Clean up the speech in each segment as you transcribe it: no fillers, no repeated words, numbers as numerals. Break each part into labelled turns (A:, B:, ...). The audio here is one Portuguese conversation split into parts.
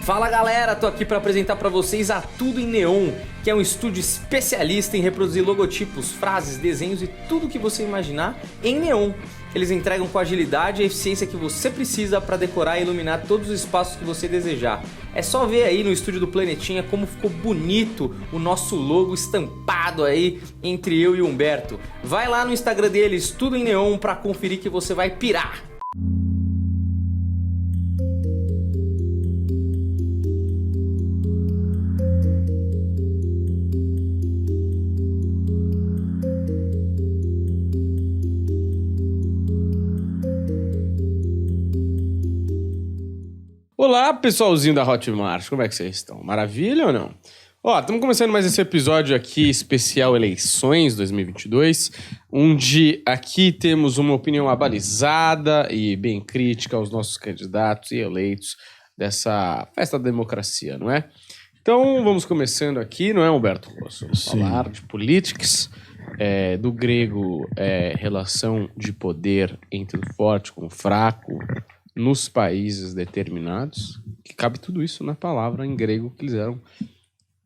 A: Fala galera, tô aqui para apresentar para vocês a Tudo em Neon, que é um estúdio especialista em reproduzir logotipos, frases, desenhos e tudo que você imaginar em neon. Eles entregam com agilidade e eficiência que você precisa para decorar e iluminar todos os espaços que você desejar. É só ver aí no estúdio do Planetinha como ficou bonito o nosso logo estampado aí entre eu e o Humberto. Vai lá no Instagram deles, Tudo em Neon, para conferir que você vai pirar.
B: Olá, pessoalzinho da Hotmart, como é que vocês estão? Maravilha ou não? Ó, estamos começando mais esse episódio aqui, especial Eleições 2022, onde aqui temos uma opinião abalizada e bem crítica aos nossos candidatos e eleitos dessa festa da democracia, não é? Então, vamos começando aqui, não é, Humberto Rosso? Vamos falar de politics, do grego, relação de poder entre o forte com o fraco, nos países determinados, que cabe tudo isso na palavra em grego que eles eram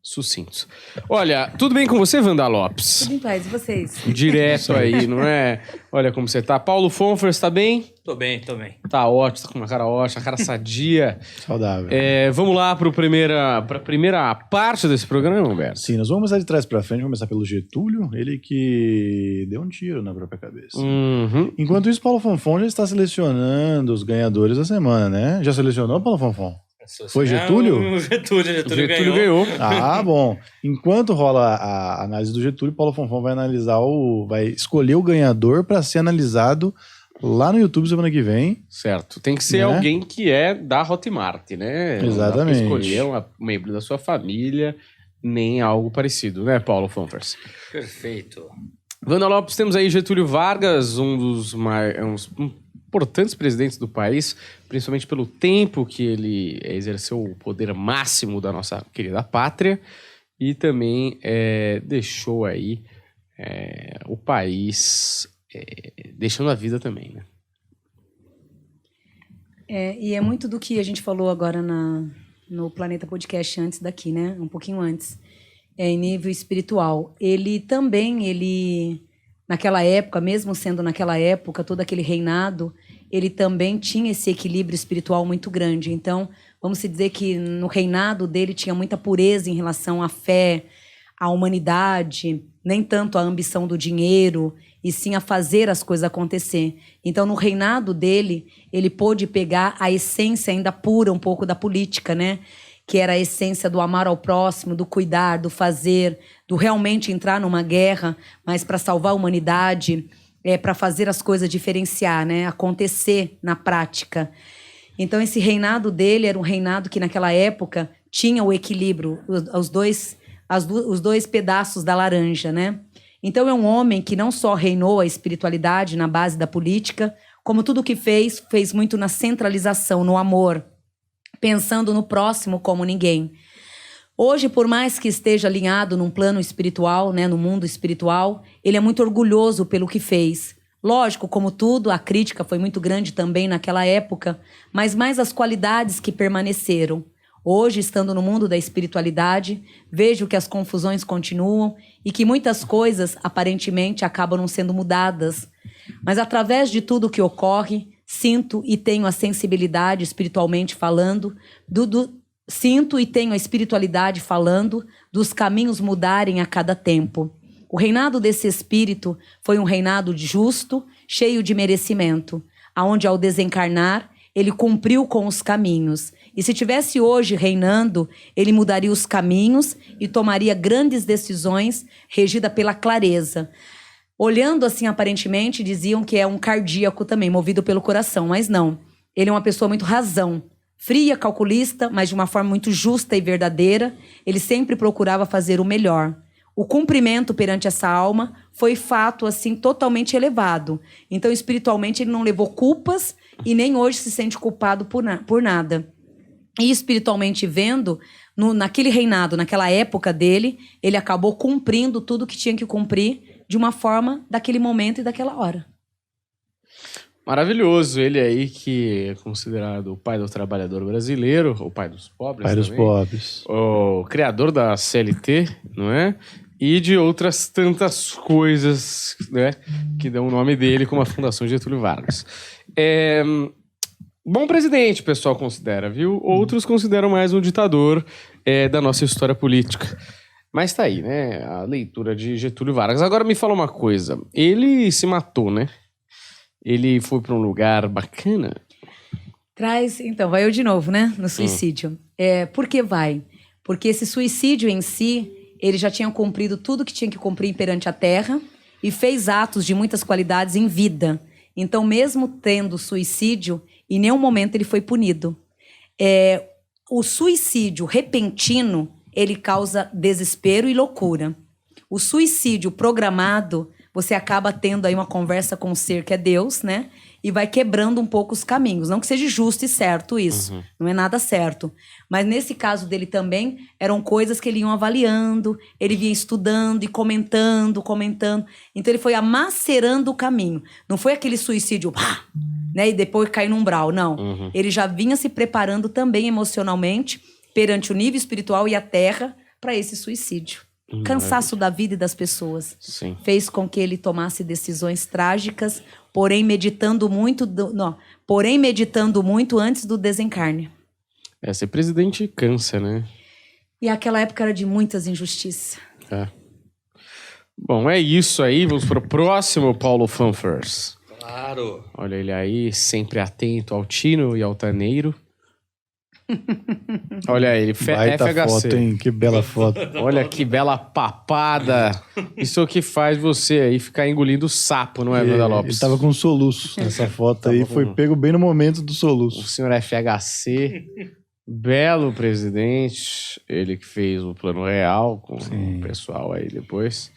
B: sucintos. Olha, tudo bem com você, Wanda Lopes?
C: Tudo em paz, e vocês?
B: Direto aí, não é? Olha como você tá. Paulo Fonfers, tá bem?
D: Tô bem.
B: Tá ótimo, tá com uma cara ótima, a cara sadia.
E: Saudável.
B: Vamos lá pra primeira parte desse programa, Humberto?
E: Sim, nós vamos começar de trás pra frente, vamos começar pelo Getúlio, ele que deu um tiro na própria cabeça.
B: Uhum.
E: Enquanto isso, Paulo Fonfon já está selecionando os ganhadores da semana, né? Já selecionou, Paulo Fonfon? Foi Getúlio?
D: Getúlio ganhou.
E: Ah, bom. Enquanto rola a análise do Getúlio, Paulo Fonfon vai vai escolher o ganhador para ser analisado lá no YouTube semana que vem.
B: Certo. Tem que ser alguém que é da Hotmart, né?
E: Exatamente.
B: Não dá pra escolher um membro da sua família, nem algo parecido, né, Paulo Fonfers?
D: Perfeito.
B: Wanda Lopes, temos aí Getúlio Vargas, um dos importantes presidentes do país, principalmente pelo tempo que ele exerceu o poder máximo da nossa querida pátria e também deixou aí o país deixando a vida também, né?
C: E é muito do que a gente falou agora no Planeta Podcast antes daqui, né? Um pouquinho antes. Em nível espiritual. Ele, naquela época, mesmo sendo naquela época, todo aquele reinado, ele também tinha esse equilíbrio espiritual muito grande. Então, vamos dizer que no reinado dele tinha muita pureza em relação à fé, à humanidade, nem tanto à ambição do dinheiro, e sim a fazer as coisas acontecer. Então, no reinado dele, ele pôde pegar a essência ainda pura um pouco da política, né? Que era a essência do amar ao próximo, do cuidar, do fazer, do realmente entrar numa guerra, mas para salvar a humanidade, para fazer as coisas diferenciar, né? Acontecer na prática. Então, esse reinado dele era um reinado que, naquela época, tinha o equilíbrio, os dois pedaços da laranja, né? Então, é um homem que não só reinou a espiritualidade na base da política, como tudo que fez muito na centralização, no amor, pensando no próximo como ninguém. Hoje, por mais que esteja alinhado num plano espiritual, né, no mundo espiritual, ele é muito orgulhoso pelo que fez. Lógico, como tudo, a crítica foi muito grande também naquela época, mas mais as qualidades que permaneceram. Hoje, estando no mundo da espiritualidade, vejo que as confusões continuam e que muitas coisas, aparentemente, acabam não sendo mudadas. Mas, através de tudo que ocorre, sinto e tenho a sensibilidade espiritualmente falando, sinto e tenho a espiritualidade falando dos caminhos mudarem a cada tempo. O reinado desse espírito foi um reinado justo, cheio de merecimento, aonde ao desencarnar, ele cumpriu com os caminhos. E se tivesse hoje reinando, ele mudaria os caminhos e tomaria grandes decisões regida pela clareza. Olhando assim, aparentemente, diziam que é um cardíaco também, movido pelo coração, mas não. Ele é uma pessoa muito razão, fria, calculista, mas de uma forma muito justa e verdadeira. Ele sempre procurava fazer o melhor. O cumprimento perante essa alma foi fato, assim, totalmente elevado. Então, espiritualmente, ele não levou culpas e nem hoje se sente culpado por nada. E espiritualmente vendo, naquele reinado, naquela época dele, ele acabou cumprindo tudo que tinha que cumprir de uma forma daquele momento e daquela hora.
B: Maravilhoso. Ele aí que é considerado o pai do trabalhador brasileiro, o pai dos pobres
E: Pai dos
B: também.
E: pobres.
B: O criador da CLT, não é? E de outras tantas coisas, né? Que dão o nome dele, como a Fundação Getúlio Vargas. Bom presidente, o pessoal considera, viu? Outros consideram mais um ditador da nossa história política. Mas tá aí, né? A leitura de Getúlio Vargas. Agora me fala uma coisa. Ele se matou, né? Ele foi pra um lugar bacana.
C: Então, vai eu de novo, né? No suicídio. Por que vai? Porque esse suicídio em si, ele já tinha cumprido tudo que tinha que cumprir perante a terra e fez atos de muitas qualidades em vida. Então, mesmo tendo suicídio, em nenhum momento ele foi punido. O suicídio repentino, ele causa desespero e loucura. O suicídio programado, você acaba tendo aí uma conversa com o ser que é Deus, né? E vai quebrando um pouco os caminhos. Não que seja justo e certo isso. Não é nada certo. Mas nesse caso dele também, eram coisas que ele ia avaliando, ele vinha estudando e comentando. Então ele foi amacerando o caminho. Não foi aquele suicídio, né? E depois cair no umbral, não. Ele já vinha se preparando também emocionalmente perante o nível espiritual e a terra para esse suicídio. Cansaço da vida e das pessoas.
B: Sim.
C: Fez com que ele tomasse decisões trágicas, porém meditando muito antes do desencarne.
B: Ser presidente cansa, né?
C: E aquela época era de muitas injustiças.
B: Bom, é isso aí. Vamos pro próximo Paulo Fanfers.
D: Claro.
B: Olha ele aí, sempre atento ao tino e ao taneiro. Olha ele,
E: Baita
B: FHC.
E: foto, hein? Que bela foto.
B: Olha que bela papada. Isso é o que faz você aí ficar engolindo sapo, não é, Wanda Lopes?
E: Ele tava com um soluço nessa foto aí. Foi pego bem no momento do
B: O
E: soluço.
B: senhor FHC, belo presidente. Ele que fez o Plano Real com o pessoal aí depois.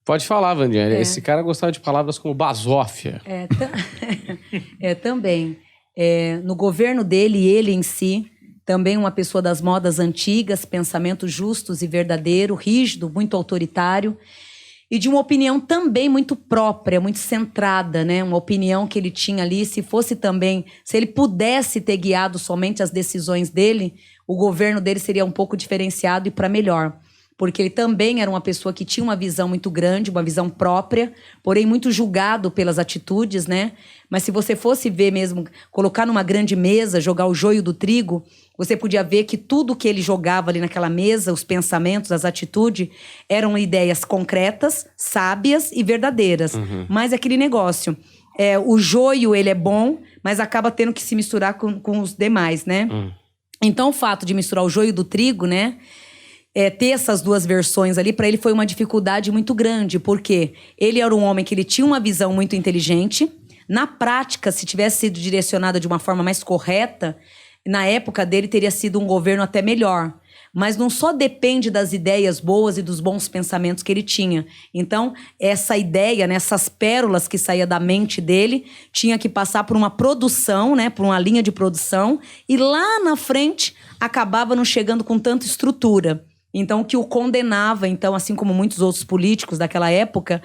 B: Pode falar, Vandinha. Esse cara gostava de palavras como basófia.
C: Também. No governo dele, ele em si, também uma pessoa das modas antigas, pensamentos justos e verdadeiro, rígido, muito autoritário, e de uma opinião também muito própria, muito centrada, né? Uma opinião que ele tinha ali, se ele pudesse ter guiado somente as decisões dele, o governo dele seria um pouco diferenciado e para melhor. Porque ele também era uma pessoa que tinha uma visão muito grande, uma visão própria, porém muito julgado pelas atitudes, né? Mas se você fosse ver mesmo, colocar numa grande mesa, jogar o joio do trigo, você podia ver que tudo que ele jogava ali naquela mesa, os pensamentos, as atitudes, eram ideias concretas, sábias e verdadeiras. Mas aquele negócio, o joio ele é bom, mas acaba tendo que se misturar com os demais, né? Então o fato de misturar o joio do trigo, né? Ter essas duas versões ali, para ele foi uma dificuldade muito grande, porque ele era um homem que ele tinha uma visão muito inteligente. Na prática, se tivesse sido direcionada de uma forma mais correta, na época dele teria sido um governo até melhor. Mas não só depende das ideias boas e dos bons pensamentos que ele tinha. Então, essa ideia, né, essas pérolas que saía da mente dele, tinha que passar por uma produção, né, por uma linha de produção, e lá na frente acabava não chegando com tanta estrutura. Então, que o condenava, então, assim como muitos outros políticos daquela época,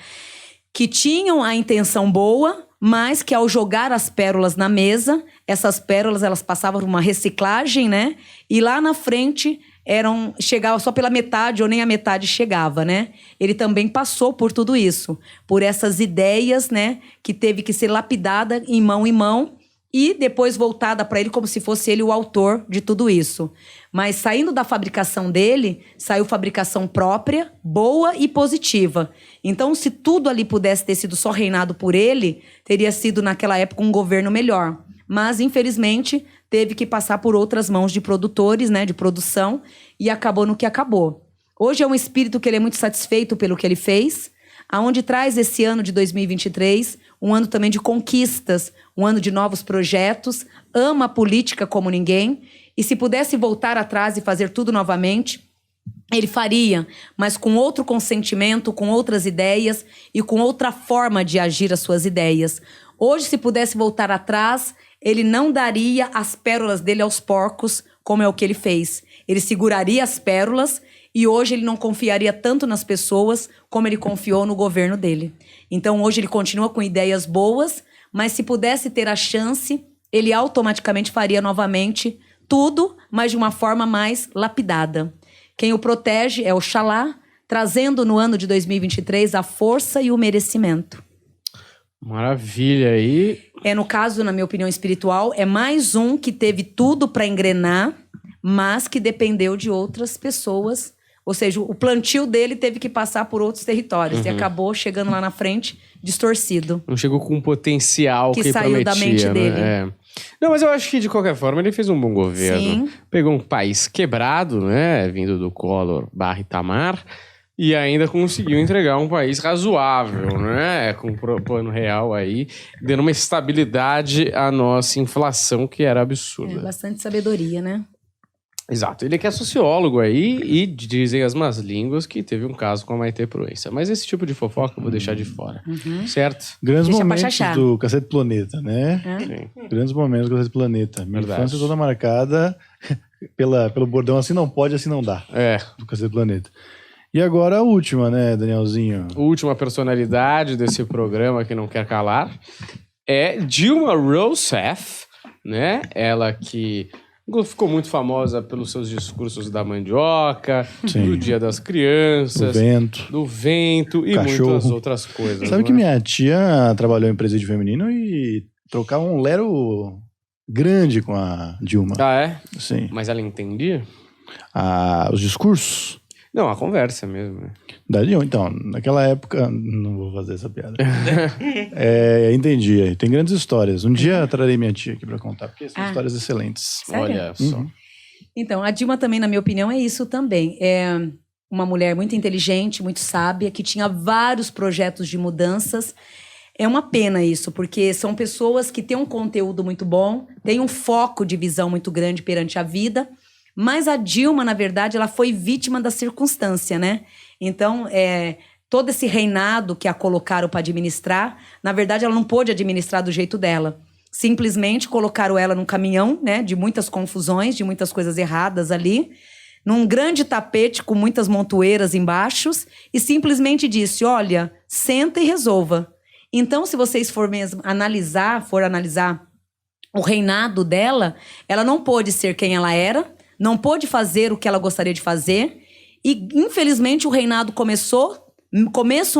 C: que tinham a intenção boa, mas que ao jogar as pérolas na mesa, essas pérolas elas passavam por uma reciclagem, né? E lá na frente chegava só pela metade ou nem a metade chegava, né? Ele também passou por tudo isso, por essas ideias, né? Que teve que ser lapidada em mão e depois voltada para ele como se fosse ele o autor de tudo isso. Mas saindo da fabricação dele, saiu fabricação própria, boa e positiva. Então, se tudo ali pudesse ter sido só reinado por ele, teria sido naquela época um governo melhor. Mas, infelizmente, teve que passar por outras mãos de produtores, né, de produção, e acabou no que acabou. Hoje é um espírito que ele é muito satisfeito pelo que ele fez, aonde traz esse ano de 2023, um ano também de conquistas, um ano de novos projetos, ama a política como ninguém, e se pudesse voltar atrás e fazer tudo novamente, ele faria, mas com outro consentimento, com outras ideias e com outra forma de agir as suas ideias. Hoje, se pudesse voltar atrás, ele não daria as pérolas dele aos porcos, como é o que ele fez. Ele seguraria as pérolas e hoje ele não confiaria tanto nas pessoas como ele confiou no governo dele. Então, hoje ele continua com ideias boas, mas se pudesse ter a chance, ele automaticamente faria novamente tudo, mas de uma forma mais lapidada. Quem o protege é Oxalá, trazendo no ano de 2023 a força e o merecimento.
B: Maravilha aí.
C: No caso, na minha opinião espiritual, é mais um que teve tudo para engrenar, mas que dependeu de outras pessoas. Ou seja, o plantio dele teve que passar por outros territórios. E acabou chegando lá na frente distorcido.
B: Não chegou com o potencial que
C: saiu
B: prometia,
C: da mente
B: né?
C: dele.
B: Não, mas eu acho que, de qualquer forma, ele fez um bom governo.
C: Sim.
B: Pegou um país quebrado, né? Vindo do Collor / Itamar. E ainda conseguiu entregar um país razoável, né? Com um plano real aí, dando uma estabilidade à nossa inflação, que era absurda.
C: Bastante sabedoria, né?
B: Exato. Ele é que é sociólogo aí e dizem as más línguas que teve um caso com a Maitê Proença. Mas esse tipo de fofoca eu vou deixar de fora. Certo?
E: Grandes
C: Deixa pra
E: momentos
C: chachar.
E: do Cacete Planeta, né?
B: Sim.
E: Grandes momentos do Cacete Planeta. Minha
B: Verdade.
E: infância toda marcada pelo bordão assim não pode, assim não dá. Do Cacete Planeta. E agora a última, né, Danielzinho?
B: Última personalidade desse programa que não quer calar é Dilma Rousseff, né? Ela que ficou muito famosa pelos seus discursos da mandioca,
E: Sim.
B: do Dia das Crianças,
E: Do vento.
B: do vento e
E: Cachorro.
B: muitas outras coisas.
E: Sabe
B: não
E: que
B: é?
E: minha tia trabalhou em presídio feminino e trocava um lero grande com a Dilma.
B: Ah, é?
E: Sim.
B: Mas ela entendia?
E: Os discursos
B: Não, a conversa mesmo, né?
E: da Dilma. Então, naquela época... Não vou fazer essa piada. Entendi. Tem grandes histórias. Um dia trarei minha tia aqui pra contar, porque são histórias excelentes.
C: Sério?
B: Olha só.
C: Então, a Dilma também, na minha opinião, é isso também. É uma mulher muito inteligente, muito sábia, que tinha vários projetos de mudanças. É uma pena isso, porque são pessoas que têm um conteúdo muito bom, têm um foco de visão muito grande perante a vida, mas a Dilma, na verdade, ela foi vítima da circunstância, né? Então, todo esse reinado que a colocaram para administrar, na verdade, ela não pôde administrar do jeito dela. Simplesmente colocaram ela num caminhão, né, de muitas confusões, de muitas coisas erradas ali, num grande tapete com muitas montoeiras embaixo, e simplesmente disse, olha, senta e resolva. Então, se vocês forem analisar o reinado dela, ela não pôde ser quem ela era, não pôde fazer o que ela gostaria de fazer, e infelizmente o reinado começo,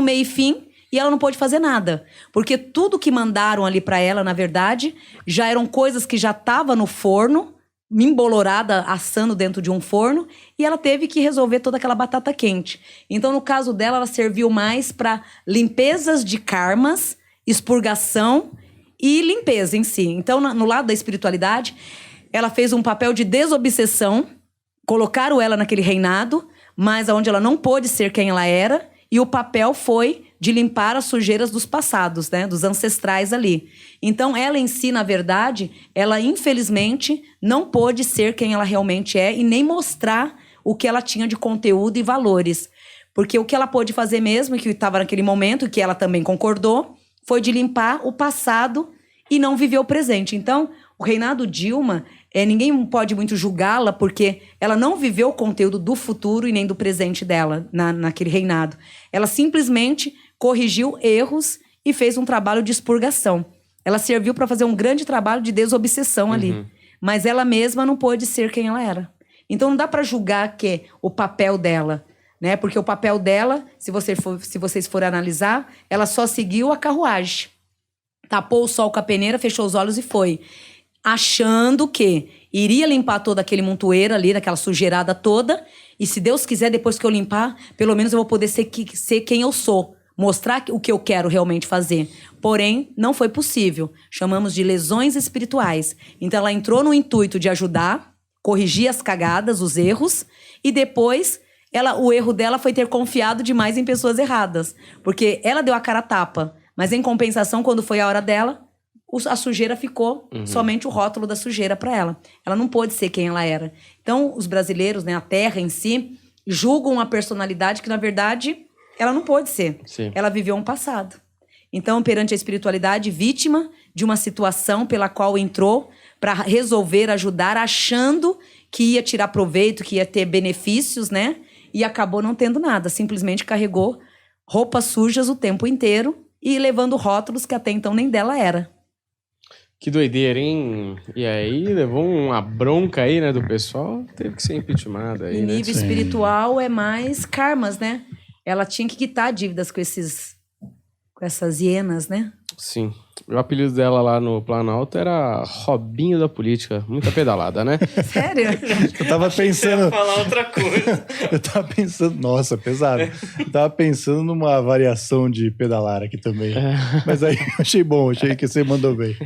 C: meio e fim, e ela não pôde fazer nada. Porque tudo que mandaram ali pra ela, na verdade, já eram coisas que já estavam no forno, embolorada, assando dentro de um forno, e ela teve que resolver toda aquela batata quente. Então, no caso dela, ela serviu mais para limpezas de karmas, expurgação e limpeza em si. Então, no lado da espiritualidade, ela fez um papel de desobsessão, colocaram ela naquele reinado, mas onde ela não pôde ser quem ela era, e o papel foi de limpar as sujeiras dos passados, né? Dos ancestrais ali. Então, ela em si, na verdade, ela infelizmente não pôde ser quem ela realmente é e nem mostrar o que ela tinha de conteúdo e valores. Porque o que ela pôde fazer mesmo, que estava naquele momento, e que ela também concordou, foi de limpar o passado e não viver o presente. Então, o reinado Dilma, ninguém pode muito julgá-la, porque ela não viveu o conteúdo do futuro e nem do presente dela naquele reinado. Ela simplesmente corrigiu erros e fez um trabalho de expurgação. Ela serviu para fazer um grande trabalho de desobsessão ali. Mas ela mesma não pôde ser quem ela era. Então não dá para julgar que o papel dela, né? Porque o papel dela, se vocês forem analisar, ela só seguiu a carruagem. Tapou o sol com a peneira, fechou os olhos e foi. Achando que iria limpar todo aquele montoeiro ali, daquela sujeirada toda. E se Deus quiser, depois que eu limpar, pelo menos eu vou poder ser quem eu sou. Mostrar o que eu quero realmente fazer. Porém, não foi possível. Chamamos de lesões espirituais. Então, ela entrou no intuito de ajudar, corrigir as cagadas, os erros. E depois, o erro dela foi ter confiado demais em pessoas erradas. Porque ela deu a cara a tapa. Mas, em compensação, quando foi a hora dela, a sujeira ficou somente o rótulo da sujeira para ela. Ela não pôde ser quem ela era. Então, os brasileiros, né, a terra em si, julgam a personalidade que, na verdade, ela não pôde ser.
B: Sim.
C: Ela viveu um passado. Então, perante a espiritualidade, vítima de uma situação pela qual entrou para resolver, ajudar, achando que ia tirar proveito, que ia ter benefícios, né? E acabou não tendo nada. Simplesmente carregou roupas sujas o tempo inteiro e levando rótulos que até então nem dela era.
B: Que doideira, hein? E aí, levou uma bronca aí, né, do pessoal. Teve que ser impeachmentada aí,
C: Em
B: né?
C: nível espiritual é mais karmas, né? Ela tinha que quitar dívidas com essas hienas, né?
B: Sim. O apelido dela lá no Planalto era Robinho da Política. Muita pedalada, né?
C: Sério?
E: Eu tava
D: Você ia
E: pensando.
D: falar outra coisa.
E: Eu tava pensando. Nossa, pesado. Eu tava pensando numa variação de pedalar aqui também. Mas aí eu achei bom, achei que você mandou bem.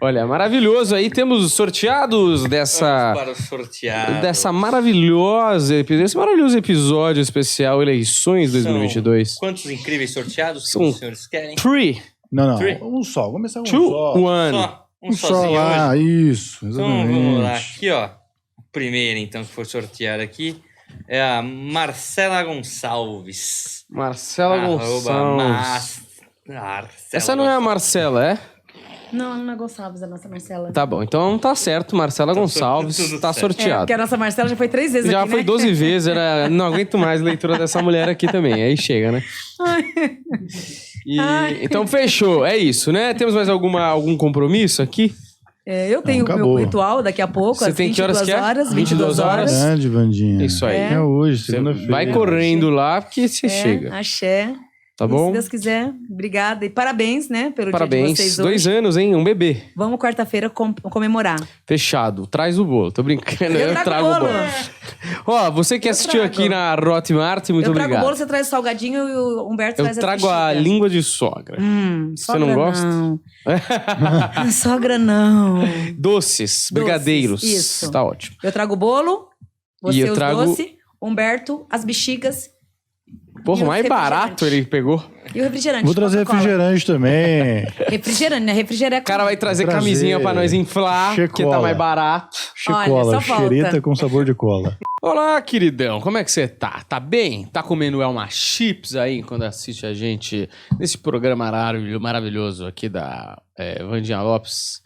B: Olha, maravilhoso. Aí temos os sorteados dessa...
D: Vamos para o sorteado.
B: Dessa maravilhosa... Esse maravilhoso episódio especial Eleições 2022.
D: Quantos incríveis sorteados que
B: São
D: os senhores querem?
B: 3,
E: Não,
D: Three.
E: um só. Vamos começar com
B: 2,
E: um só.
B: 1.
D: Só. Um
E: Só
D: sozinho
E: lá,
D: hoje.
E: isso,
D: Então
E: exatamente.
D: vamos lá. Aqui, ó. O primeiro, então, que for sorteado aqui é a Marcela Gonçalves.
B: Marcela Gonçalves.
D: Marcela
B: Essa não é a Marcela, é?
C: Não, não é Gonçalves, a nossa Marcela.
B: Tá bom, então tá certo. Marcela Gonçalves
D: tudo
B: tá
D: certo.
B: sorteado.
C: Porque a nossa Marcela já foi 3 vezes
B: Já
C: aqui,
B: foi
C: né?
B: 12 vezes, não aguento mais a leitura dessa mulher aqui também. Aí chega, né? Então fechou, é isso, né? Temos mais algum compromisso aqui?
C: Eu tenho o meu
E: acabou.
C: ritual daqui a pouco,
B: Você
C: às
B: tem que
C: 22
B: horas que é?
C: horas,
B: 22 horas?
E: Grande, Vandinha.
B: Isso aí.
E: É hoje,
B: Você
E: segunda-feira.
B: vai correndo lá porque você chega,
C: Axé.
B: tá
C: E
B: bom?
C: se Deus quiser, obrigada. E parabéns, né, pelo dia de
B: Parabéns,
C: vocês
B: 2
C: hoje.
B: anos, hein? Um bebê.
C: Vamos quarta-feira comemorar.
B: Fechado. Traz o bolo. Tô brincando, eu
C: trago
B: trago o bolo. Ó, você que assistiu
C: trago.
B: aqui na Hotmart, muito
C: Eu trago
B: obrigado.
C: o bolo, você traz o salgadinho e o Humberto
B: Eu
C: traz
B: trago a
C: bexiga.
B: língua de sogra. Você
C: Sogra
B: não gosta?
C: Não. Sogra não.
B: Doces, brigadeiros.
C: isso.
B: Tá ótimo.
C: Eu trago o bolo, você
B: eu
C: os
B: trago-
C: doces, Humberto, as bexigas
B: Porra,
C: E o
B: mais barato
C: refrigerante.
B: ele pegou.
C: e o refrigerante.
E: Vou trazer
C: Coca-Cola.
E: refrigerante também.
C: Refrigerante, né? Refrigerante.
B: O cara vai trazer
E: Trazer
B: camisinha pra nós inflar, porque tá
E: Checola.
B: mais barato.
E: Chicola,
C: só falta.
E: xereta com sabor de cola.
B: Olá, queridão, como é que você tá? Tá bem? Tá comendo Elma Chips aí quando assiste a gente nesse programa maravilhoso aqui da Vandinha Lopes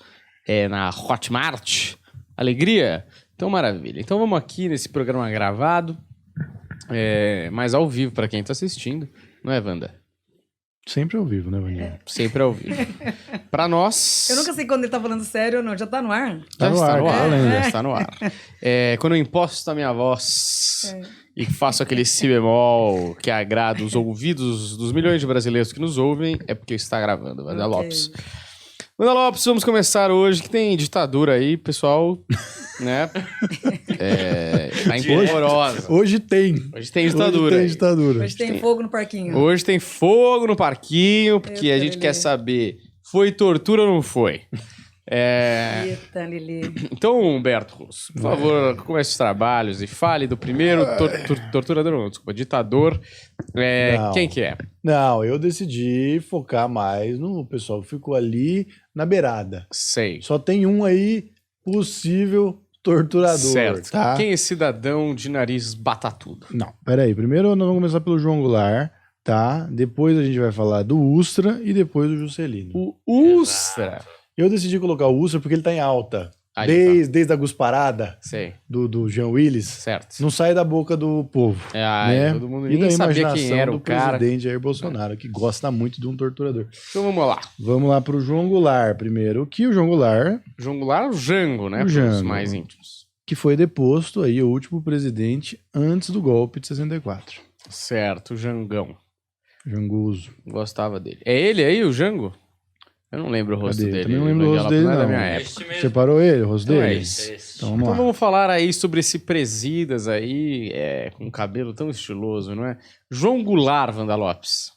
B: na Hotmart? Alegria? Então, maravilha. Então vamos aqui nesse programa gravado, mas ao vivo pra quem tá assistindo, não é, Wanda?
E: Sempre ao vivo, né, Vandinha?
B: Sempre ao vivo. Pra nós...
C: Eu nunca sei quando ele tá falando sério ou não. Já tá no ar?
B: Já
E: Tá no
B: está
E: ar,
B: no ar,
E: fala ainda.
B: já está no ar. Quando eu imposto a minha voz e faço aquele si bemol que agrada os ouvidos dos milhões de brasileiros que nos ouvem, é porque está gravando, Wanda
C: Ok.
B: Lopes. Wanda Lopes, vamos começar hoje, que tem ditadura aí, pessoal, né? Tá imporosa.
E: Hoje tem.
B: Hoje tem ditadura.
E: Hoje tem
B: aí.
E: ditadura.
C: Hoje tem fogo no parquinho.
B: Hoje tem fogo no parquinho, porque a
C: Eita,
B: gente
C: Lelê.
B: quer saber, foi tortura ou não foi?
C: Eita, Lili.
B: Então, Humberto Russo, por favor, comece os trabalhos e fale do primeiro torturador, não, desculpa, ditador.
E: Não.
B: Quem que é?
E: Não, eu decidi focar mais no pessoal que ficou ali na beirada.
B: Sei.
E: Só tem um aí possível torturador,
B: Certo.
E: tá?
B: Quem é esse cidadão de nariz batatudo?
E: Não, peraí. Primeiro nós vamos começar pelo João Goulart, tá? Depois a gente vai falar do Ustra e depois do Juscelino.
B: O Ustra.
E: Eu decidi colocar o Ustra porque ele tá em alta.
B: Aí
E: Desde a Gusparada
B: Sei,
E: do Jean Willis,
B: certo.
E: não sai da boca do povo. né?
B: Todo mundo
E: E da
B: nem sabia
E: imaginação
B: quem era
E: do
B: o cara.
E: presidente Jair Bolsonaro, que gosta muito de um torturador.
B: Então vamos lá.
E: Vamos lá pro João Goulart primeiro. Que o João Goulart,
B: João Goulart, o Jango, né?
E: O
B: Para os
E: Jango.
B: mais íntimos.
E: que foi deposto aí, o último presidente antes do golpe de 64.
B: Certo, o Jangão.
E: Janguso.
B: Gostava dele. É ele aí, o Jango? Eu não lembro o rosto
E: Cadê?
B: dele.
E: Também não lembro o rosto
B: Vandinha Lopes,
E: dele,
B: é da
E: não.
B: minha época.
D: Este mesmo.
E: Separou ele, o rosto
B: Então é
E: dele?
B: isso.
D: Esse.
E: Então vamos
B: Então
E: lá.
B: vamos falar aí sobre esse Presidas aí, com um cabelo tão estiloso, não é? João Goulart, Wanda Lopes.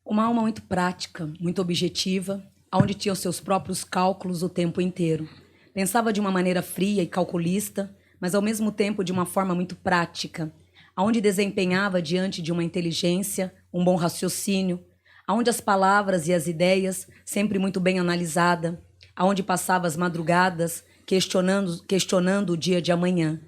C: Uma alma muito prática, muito objetiva, onde tinha os seus próprios cálculos o tempo inteiro. Pensava de uma maneira fria e calculista, mas ao mesmo tempo de uma forma muito prática, aonde desempenhava diante de uma inteligência, um bom raciocínio, aonde as palavras e as ideias sempre muito bem analisada, aonde passava as madrugadas questionando o dia de amanhã.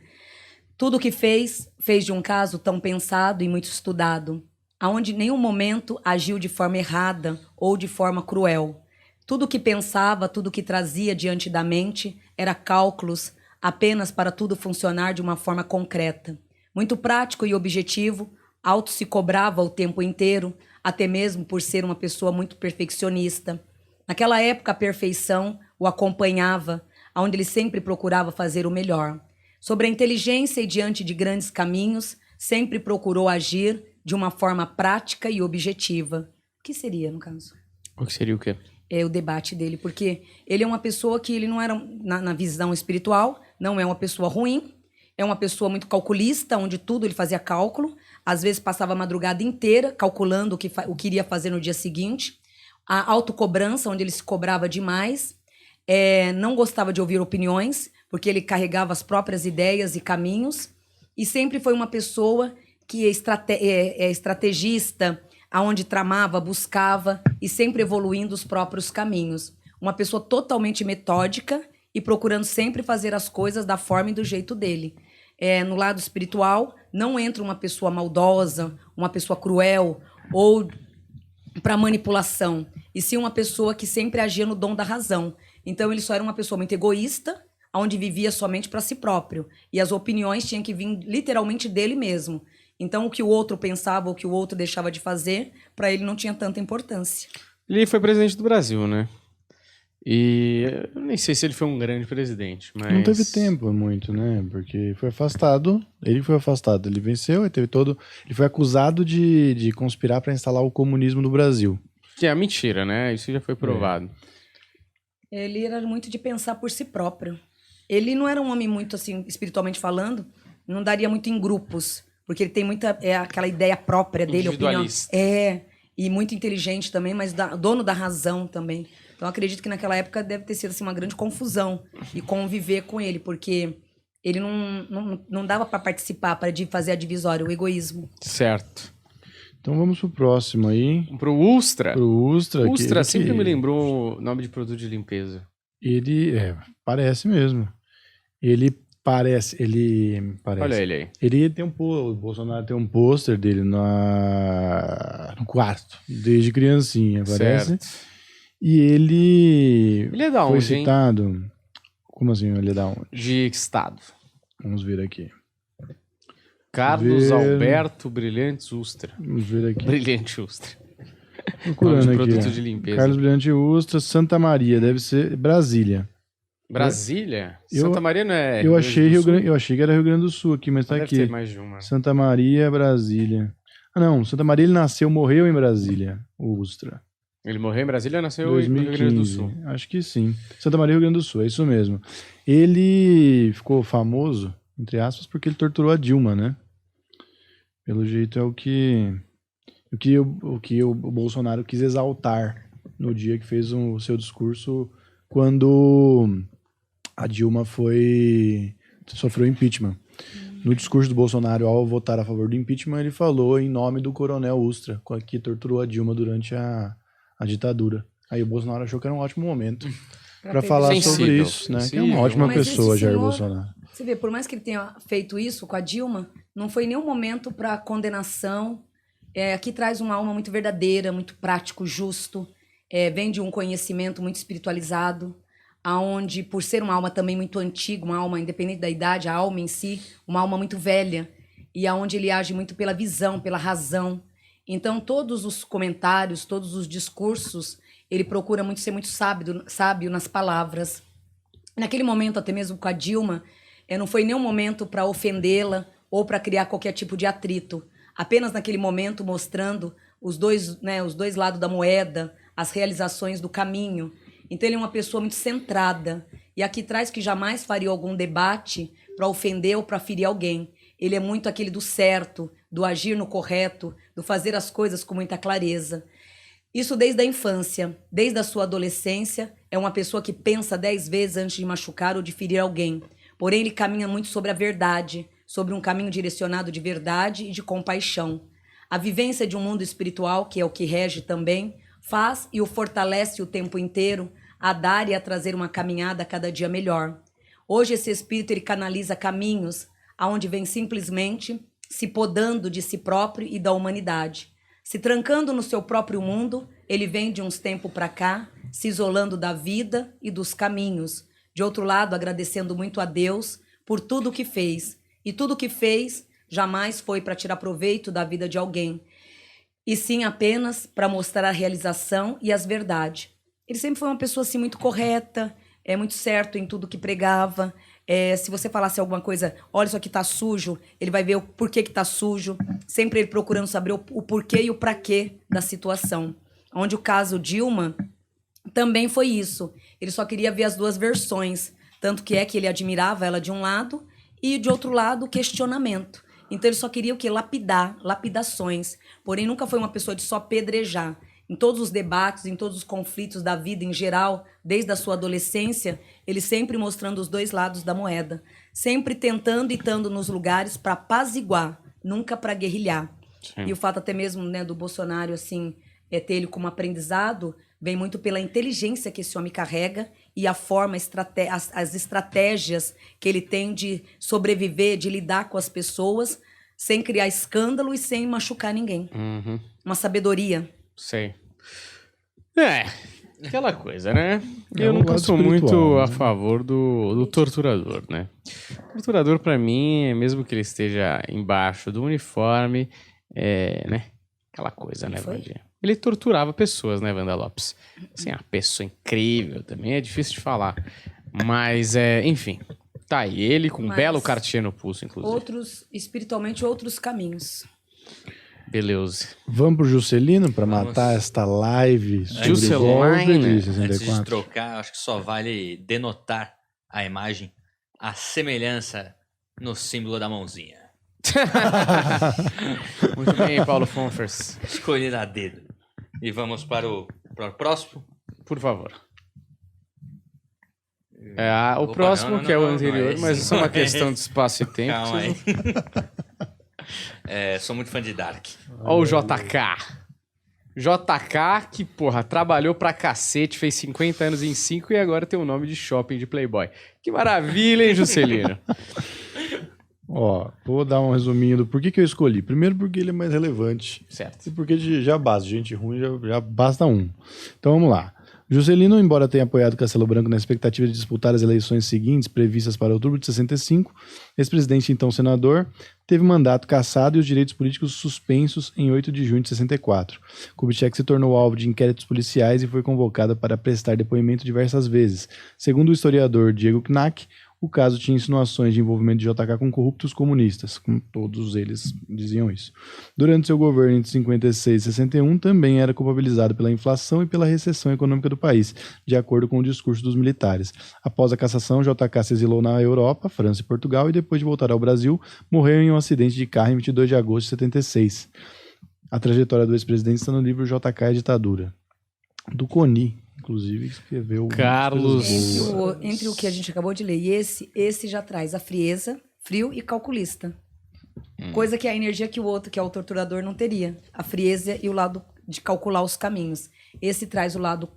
C: Tudo o que fez de um caso tão pensado e muito estudado, aonde em nenhum momento agiu de forma errada ou de forma cruel. Tudo o que pensava, tudo o que trazia diante da mente era cálculos apenas para tudo funcionar de uma forma concreta. Muito prático e objetivo, auto se cobrava o tempo inteiro, até mesmo por ser uma pessoa muito perfeccionista. Naquela época, a perfeição o acompanhava, onde ele sempre procurava fazer o melhor. Sobre a inteligência e diante de grandes caminhos, sempre procurou agir de uma forma prática e objetiva. O que seria, no caso?
B: O que seria o quê?
C: É o debate dele, porque ele é uma pessoa que ele não era, na visão espiritual, não é uma pessoa ruim, é uma pessoa muito calculista, onde tudo ele fazia cálculo, às vezes passava a madrugada inteira calculando o que iria fazer no dia seguinte, a autocobrança, onde ele se cobrava demais, não gostava de ouvir opiniões, porque ele carregava as próprias ideias e caminhos, e sempre foi uma pessoa que é estrategista, aonde tramava, buscava e sempre evoluindo os próprios caminhos. Uma pessoa totalmente metódica e procurando sempre fazer as coisas da forma e do jeito dele. No lado espiritual, não entra uma pessoa maldosa, uma pessoa cruel ou para manipulação, e sim uma pessoa que sempre agia no dom da razão. Então ele só era uma pessoa muito egoísta, onde vivia somente para si próprio, e as opiniões tinham que vir literalmente dele mesmo. Então o que o outro pensava ou o que o outro deixava de fazer, para ele não tinha tanta importância.
B: Ele foi presidente do Brasil, né? E eu nem sei se ele foi um grande presidente, mas...
E: Não teve tempo muito, né? Porque foi afastado, ele venceu, ele foi acusado de conspirar para instalar o comunismo no Brasil.
B: Que é mentira, né? Isso já foi provado.
C: Ele era muito de pensar por si próprio. Ele não era um homem muito, assim, espiritualmente falando, não daria muito em grupos, porque ele tem muita, aquela ideia própria dele, opinião. E muito inteligente também, mas dono da razão também. Então, acredito que naquela época deve ter sido assim, uma grande confusão e conviver com ele, porque ele não dava para participar, para fazer a divisória, o egoísmo.
B: Certo.
E: Então vamos pro próximo aí.
B: Pro Ustra.
E: Ustra
B: sempre me lembrou o nome de produto de limpeza.
E: Ele parece mesmo. Ele parece.
B: Olha ele aí.
E: Ele tem o Bolsonaro tem um pôster dele no quarto, desde criancinha, parece.
B: Certo.
E: E ele
B: é da onde,
E: foi citado. Como assim, ele é da onde?
B: De que estado?
E: Vamos ver aqui.
B: Carlos Alberto Brilhantes Ustra.
E: Vamos ver aqui.
B: Brilhante Ustra.
E: Procurando aqui.
B: Produto de limpeza.
E: Carlos Brilhante Ustra, Santa Maria, deve ser Brasília.
B: Brasília? Santa Maria não é.
E: Eu achei que era Rio Grande do Sul aqui, mas tá
B: deve
E: aqui.
B: Ter mais de uma.
E: Santa Maria, Brasília. Ah, não. Santa Maria ele morreu em Brasília, o Ustra.
B: Ele morreu em Brasília ou nasceu
E: 2015,
B: no Rio Grande do Sul?
E: Acho que sim. Santa Maria, Rio Grande do Sul, é isso mesmo. Ele ficou famoso, entre aspas, porque ele torturou a Dilma, né? Pelo jeito é o que o Bolsonaro quis exaltar no dia que fez o seu discurso quando a Dilma sofreu impeachment. No discurso do Bolsonaro, ao votar a favor do impeachment, ele falou em nome do coronel Ustra, que torturou a Dilma durante a ditadura. Aí o Bolsonaro achou que era um ótimo momento para falar sobre isso, né? Que é uma ótima pessoa, Jair Bolsonaro.
C: Você vê, por mais que ele tenha feito isso com a Dilma, não foi nenhum momento para condenação. Aqui traz uma alma muito verdadeira, muito prático, justo. Vem de um conhecimento muito espiritualizado, aonde, por ser uma alma também muito antiga, uma alma independente da idade, a alma em si, uma alma muito velha, e aonde ele age muito pela visão, pela razão. Então, todos os comentários, todos os discursos, ele procura ser muito sábio nas palavras. Naquele momento, até mesmo com a Dilma, não foi nenhum momento para ofendê-la ou para criar qualquer tipo de atrito. Apenas naquele momento mostrando os dois lados da moeda, as realizações do caminho. Então, ele é uma pessoa muito centrada. E aqui traz que jamais faria algum debate para ofender ou para ferir alguém. Ele é muito aquele do certo, do agir no correto, do fazer as coisas com muita clareza. Isso desde a infância, desde a sua adolescência, é uma pessoa que pensa 10 vezes antes de machucar ou de ferir alguém. Porém, ele caminha muito sobre a verdade, sobre um caminho direcionado de verdade e de compaixão. A vivência de um mundo espiritual, que é o que rege também, faz e o fortalece o tempo inteiro a dar e a trazer uma caminhada cada dia melhor. Hoje esse espírito ele canaliza caminhos aonde vem simplesmente se podando de si próprio e da humanidade. Se trancando no seu próprio mundo, ele vem de uns tempos para cá, se isolando da vida e dos caminhos. De outro lado, agradecendo muito a Deus por tudo que fez. E tudo que fez jamais foi para tirar proveito da vida de alguém. e sim apenas para mostrar a realização e as verdades. Ele sempre foi uma pessoa assim muito correta, muito certo em tudo que pregava. Se você falasse alguma coisa, olha, isso aqui tá sujo, ele vai ver o porquê que tá sujo. Sempre ele procurando saber o porquê e o pra quê da situação. Onde o caso Dilma também foi isso. Ele só queria ver as duas versões. Tanto que ele admirava ela de um lado e de outro lado o questionamento. Então ele só queria o quê? Lapidar, lapidações. Porém nunca foi uma pessoa de só pedrejar. Em todos os debates, em todos os conflitos da vida em geral, desde a sua adolescência, ele sempre mostrando os dois lados da moeda. Sempre tentando e estando nos lugares para apaziguar, nunca para guerrilhar. Sim. E o fato até mesmo, né, do Bolsonaro assim, ter ele como aprendizado, vem muito pela inteligência que esse homem carrega e a forma, as estratégias que ele tem de sobreviver, de lidar com as pessoas, sem criar escândalo e sem machucar ninguém.
B: Uhum.
C: Uma sabedoria.
B: Sei. Aquela coisa, né? Eu nunca sou muito a favor do torturador, né? O torturador, pra mim, mesmo que ele esteja embaixo do uniforme, né? Aquela coisa, né, Vandinha? Ele torturava pessoas, né, Wanda Lopes? Assim, uma pessoa incrível também, é difícil de falar. Mas, enfim, tá aí. Ele com um belo Cartier no pulso, inclusive.
C: Espiritualmente, outros caminhos.
B: Beleza.
E: Vamos pro Juscelino para matar esta live sobre o golpe de 64.
D: Antes de trocar, acho que só vale denotar a imagem, a semelhança no símbolo da mãozinha.
B: Muito bem, Paulo Fonfers.
D: Escolhi a dedo. E vamos para o próximo?
B: Por favor. O próximo, não, que é o anterior, mas isso é uma questão de espaço e tempo.
D: Calma aí. Sou muito fã de Dark.
B: Ó o JK. JK que, porra, trabalhou pra cacete, fez 50 anos em 5 e agora tem o nome de shopping de Playboy. Que maravilha, hein, Juscelino?
E: Ó, vou dar um resuminho do porquê que eu escolhi. Primeiro porque ele é mais relevante.
B: Certo.
E: E porque já basta, gente ruim já basta um. Então vamos lá. Juscelino, embora tenha apoiado Castelo Branco na expectativa de disputar as eleições seguintes, previstas para outubro de 65, ex-presidente e então senador, teve mandato cassado e os direitos políticos suspensos em 8 de junho de 64. Kubitschek se tornou alvo de inquéritos policiais e foi convocado para prestar depoimento diversas vezes. Segundo o historiador Diego Knack, o caso tinha insinuações de envolvimento de JK com corruptos comunistas, como todos eles diziam isso. Durante seu governo entre 56 e 61, também era culpabilizado pela inflação e pela recessão econômica do país, de acordo com o discurso dos militares. Após a cassação, JK se exilou na Europa, França e Portugal, e depois de voltar ao Brasil, morreu em um acidente de carro em 22 de agosto de 76. A trajetória do ex-presidente está no livro JK e a Ditadura, do Coni. Inclusive, escreveu...
B: Carlos...
C: Entre o que a gente acabou de ler e esse já traz a frieza, frio e calculista. Coisa que a energia que o outro, que é o torturador, não teria. A frieza e o lado de calcular os caminhos. Esse traz o lado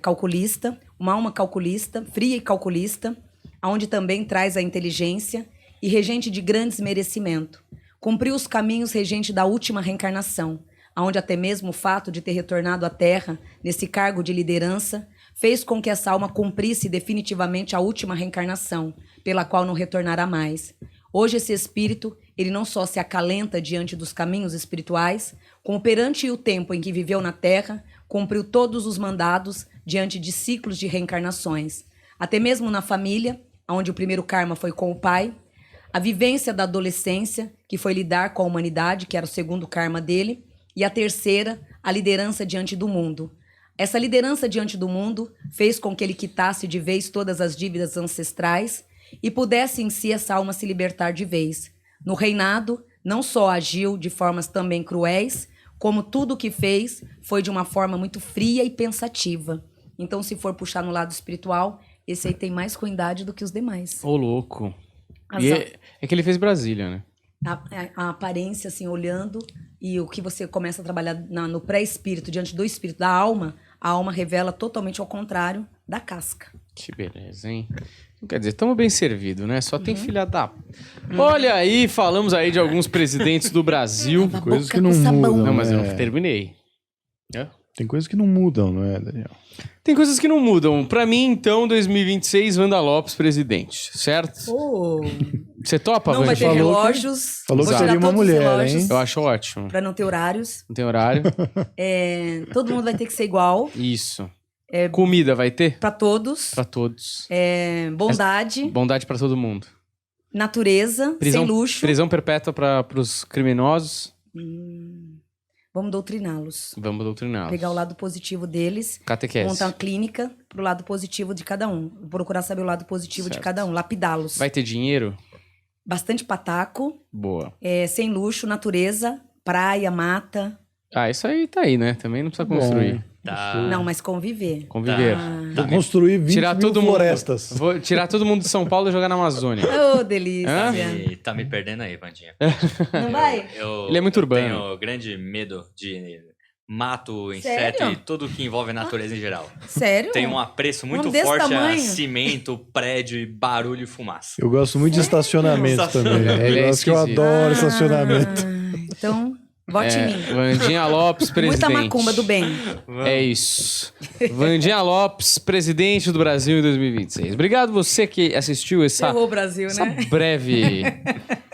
C: calculista, uma alma calculista, fria e calculista, onde também traz a inteligência e regente de grandes merecimentos. Cumpriu os caminhos regente da última reencarnação, onde até mesmo o fato de ter retornado à Terra, nesse cargo de liderança, fez com que essa alma cumprisse definitivamente a última reencarnação, pela qual não retornará mais. Hoje esse espírito, ele não só se acalenta diante dos caminhos espirituais, como perante o tempo em que viveu na Terra, cumpriu todos os mandados diante de ciclos de reencarnações. Até mesmo na família, onde o primeiro karma foi com o pai, a vivência da adolescência, que foi lidar com a humanidade, que era o segundo karma dele, e a terceira, a liderança diante do mundo. Essa liderança diante do mundo fez com que ele quitasse de vez todas as dívidas ancestrais e pudesse em si essa alma se libertar de vez. No reinado, não só agiu de formas também cruéis, como tudo o que fez foi de uma forma muito fria e pensativa. Então, se for puxar no lado espiritual, esse aí tem mais ruindade do que os demais.
B: Ô, louco. E é que ele fez Brasília, né?
C: A aparência, assim, olhando, e o que você começa a trabalhar no pré-espírito, diante do espírito, da alma, a alma revela totalmente ao contrário da casca.
B: Que beleza, hein? Quer dizer, estamos bem servidos, né? Só tem filha da... Olha aí, falamos aí de alguns presidentes do Brasil.
E: Coisas que não mudam.
B: Não, mas eu não terminei.
E: Tem coisas que não mudam, não é, Daniel?
B: Tem coisas que não mudam. Pra mim, então, 2026, Wanda Lopes presidente, certo? Você topa,
C: Não vai
B: Vandinha?
C: ter
E: falou que-
C: relógios.
E: falou
C: Vou
E: que
C: tirar
E: seria uma
C: todos os
E: mulher,
C: relógios
E: hein?
B: Eu acho ótimo.
C: pra não ter horários.
B: Não tem horário.
C: Todo mundo vai ter que ser igual
B: Isso. Comida vai ter?
C: pra todos.
B: Pra todos.
C: Bondade,
B: Bondade pra todo mundo.
C: natureza, sem luxo.
B: Prisão perpétua pros criminosos.
C: Vamos doutriná-los.
B: Vamos doutriná-los.
C: Pegar o lado positivo deles,
B: Catequese.
C: montar uma clínica pro lado positivo de cada um. Procurar saber o lado positivo de
B: Certo.
C: cada um, lapidá-los.
B: Vai ter dinheiro?
C: Bastante pataco,
B: Boa.
C: sem luxo, natureza, praia, mata.
B: Ah, isso aí tá aí, né? Também não precisa construir.
D: Tá.
C: Não, mas conviver.
B: Conviver.
E: Vou construir 20
B: Tirar
E: mil
B: todo mundo.
E: florestas.
B: Vou tirar todo mundo de São Paulo e jogar na Amazônia.
C: Oh, delícia.
B: Hã?
D: Tá me perdendo aí, Vandinha.
C: Não vai?
B: Ele é muito urbano.
D: Eu tenho grande medo de mato, inseto
C: Sério?
D: e tudo que envolve a natureza em geral.
C: Sério?
D: Tenho um apreço muito
C: Homem desse
D: forte a
C: tamanho?
D: cimento, prédio, e barulho e fumaça.
E: Eu gosto muito de estacionamento também.
B: Ele é
E: Eu gosto que eu
B: esquisito.
E: adoro estacionamento.
C: Então, vote em mim.
B: Vandinha Lopes, presidente.
C: Muita macumba do bem.
B: É isso. Vandinha Lopes, presidente do Brasil em 2026. Obrigado você que assistiu essa
C: Errou o Brasil, né?
B: breve...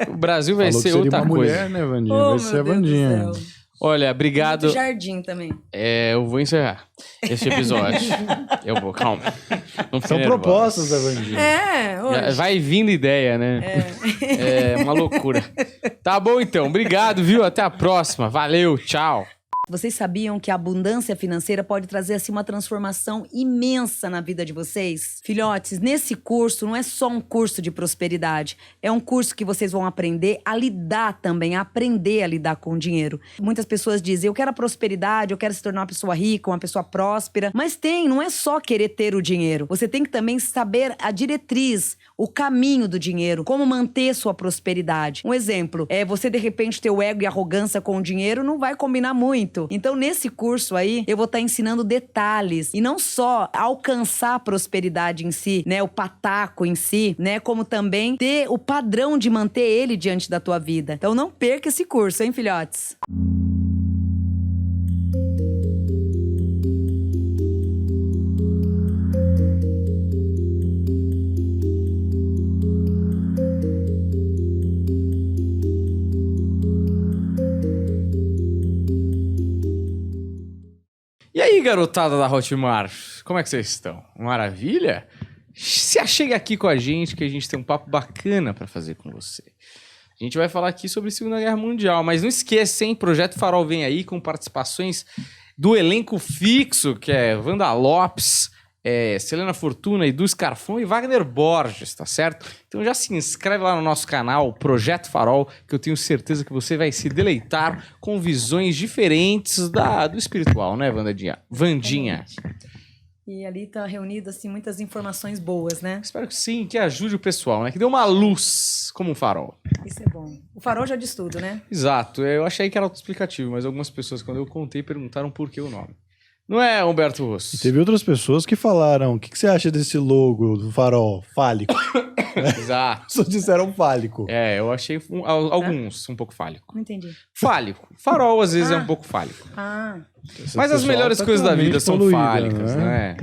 B: O Brasil vai
E: Falou que
B: ser
E: seria
B: outra
E: uma
B: coisa.
E: mulher, né, Vandinha?
C: Oh,
E: Vai ser a
C: meu Deus
E: Vandinha.
C: do céu.
B: Olha, obrigado.
C: Muito jardim também.
B: Eu vou encerrar esse episódio. Eu vou, calma. Não fique
E: São
B: nervosa.
E: propostas da Vandinha.
C: Hoje.
B: Vai vindo ideia, né? É uma loucura. Tá bom, então. Obrigado, viu? Até a próxima. Valeu, tchau.
C: Vocês sabiam que a abundância financeira pode trazer assim uma transformação imensa na vida de vocês? Filhotes, nesse curso não é só um curso de prosperidade, é um curso que vocês vão aprender a lidar também, a aprender a lidar com o dinheiro. Muitas pessoas dizem, eu quero a prosperidade, eu quero se tornar uma pessoa rica, uma pessoa próspera, mas não é só querer ter o dinheiro. Você tem que também saber a diretriz, o caminho do dinheiro, como manter sua prosperidade. Um exemplo, você de repente ter o ego e arrogância com o dinheiro não vai combinar muito. Então, nesse curso aí, eu vou estar ensinando detalhes. E não só alcançar a prosperidade em si, né? O pataco em si, né? Como também ter o padrão de manter ele diante da tua vida. Então, não perca esse curso, hein, filhotes?
B: E aí, garotada da Hotmart? Como é que vocês estão? Maravilha? Se achegue aqui com a gente que a gente tem um papo bacana pra fazer com você. A gente vai falar aqui sobre a Segunda Guerra Mundial, mas não esqueça, hein? Projeto Farol vem aí com participações do elenco fixo, que é Wanda Lopes, Selena Fortuna, Edu Scarfon e Wagner Borges, tá certo? Então já se inscreve lá no nosso canal, Projeto Farol, que eu tenho certeza que você vai se deleitar com visões diferentes do espiritual, né, Vandinha?
C: E ali tá reunido, assim, muitas informações boas, né?
B: Espero que sim, que ajude o pessoal, né? Que dê uma luz como um farol.
C: Isso é bom. O farol já diz tudo, né?
B: Exato, eu achei que era autoexplicativo, mas algumas pessoas, quando eu contei, perguntaram por que o nome. Não é, Humberto Russo?
E: Teve outras pessoas que falaram, o que você acha desse logo do farol? Fálico.
B: Exato.
E: Só disseram fálico.
B: Eu achei alguns um pouco fálico.
C: Não entendi.
B: Fálico. Farol, às vezes, é um pouco fálico.
E: Esse
B: Mas as
E: pessoal
B: melhores
E: tá
B: coisas da
E: totalmente
B: vida são
E: poluída,
B: fálicas, né?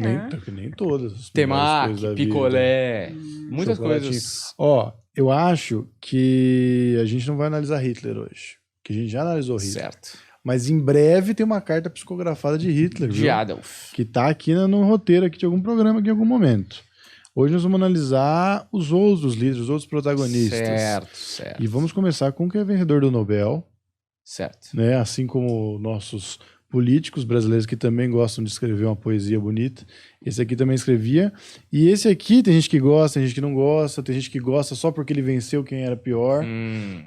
E: Nem todas. as melhores
B: Temaki,
E: coisas da vida.
B: picolé, muitas
E: Chocolatinho.
B: coisas.
E: Ó, eu acho que a gente não vai analisar Hitler hoje. Que a gente já analisou Hitler.
B: Certo.
E: Mas em breve tem uma carta psicografada de Hitler, viu?
B: De Adolf.
E: Que tá aqui no roteiro aqui de algum programa aqui em algum momento. Hoje nós vamos analisar os outros líderes, os outros protagonistas.
B: Certo.
E: E vamos começar com o que é vencedor do Nobel,
B: Certo.
E: né? Assim como nossos políticos brasileiros que também gostam de escrever uma poesia bonita. Esse aqui também escrevia. E esse aqui tem gente que gosta, tem gente que não gosta, tem gente que gosta só porque ele venceu quem era pior,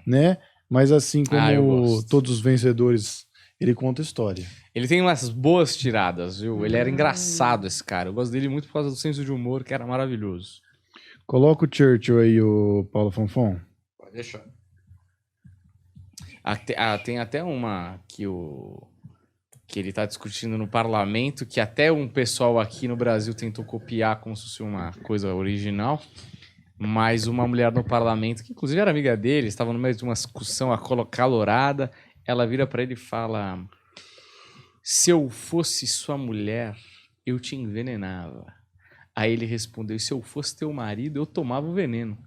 E: né? Mas assim
B: eu
E: como
B: gosto.
E: todos os vencedores, ele conta história.
B: Ele tem umas boas tiradas, viu? Ele era engraçado, esse cara. Eu gosto dele muito por causa do senso de humor, que era maravilhoso.
E: Coloca o Churchill aí, o Paulo Fonfon.
D: Pode deixar.
B: Tem até uma que ele tá discutindo no parlamento, que até um pessoal aqui no Brasil tentou copiar como se fosse uma coisa original, mas uma mulher no parlamento, que inclusive era amiga dele, estava no meio de uma discussão acalorada, ela vira pra ele e fala: se eu fosse sua mulher, eu te envenenava. Aí ele respondeu: se eu fosse teu marido, eu tomava o veneno.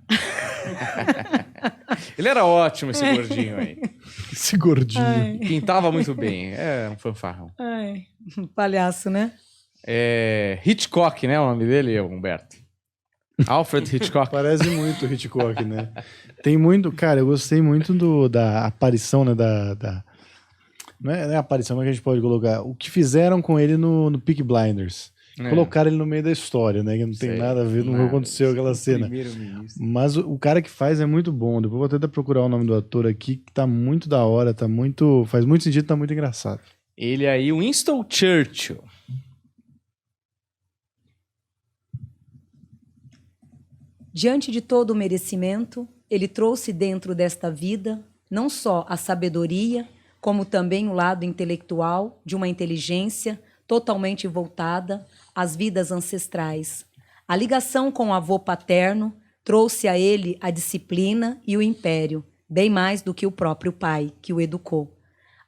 B: Ele era ótimo, esse gordinho aí.
E: Esse gordinho.
C: Ai,
B: Pintava muito bem. É um fanfarrão.
C: ai. Palhaço, né?
B: Hitchcock, né? O nome dele, Humberto. Alfred Hitchcock.
E: Parece muito Hitchcock, né? Tem muito... Cara, eu gostei muito da aparição, né? Não é a aparição, mas a gente pode colocar. O que fizeram com ele no Peaky Blinders. Colocaram ele no meio da história, né? Que não tem nada a ver, não aconteceu aquela cena. Mas o cara que faz é muito bom. Depois vou tentar procurar o nome do ator aqui, que tá muito da hora, tá muito... Faz muito sentido, tá muito engraçado.
B: Ele aí, Winston Churchill.
C: Diante de todo o merecimento, ele trouxe dentro desta vida não só a sabedoria, como também o lado intelectual de uma inteligência totalmente voltada às vidas ancestrais. A ligação com o avô paterno trouxe a ele a disciplina e o império, bem mais do que o próprio pai, que o educou.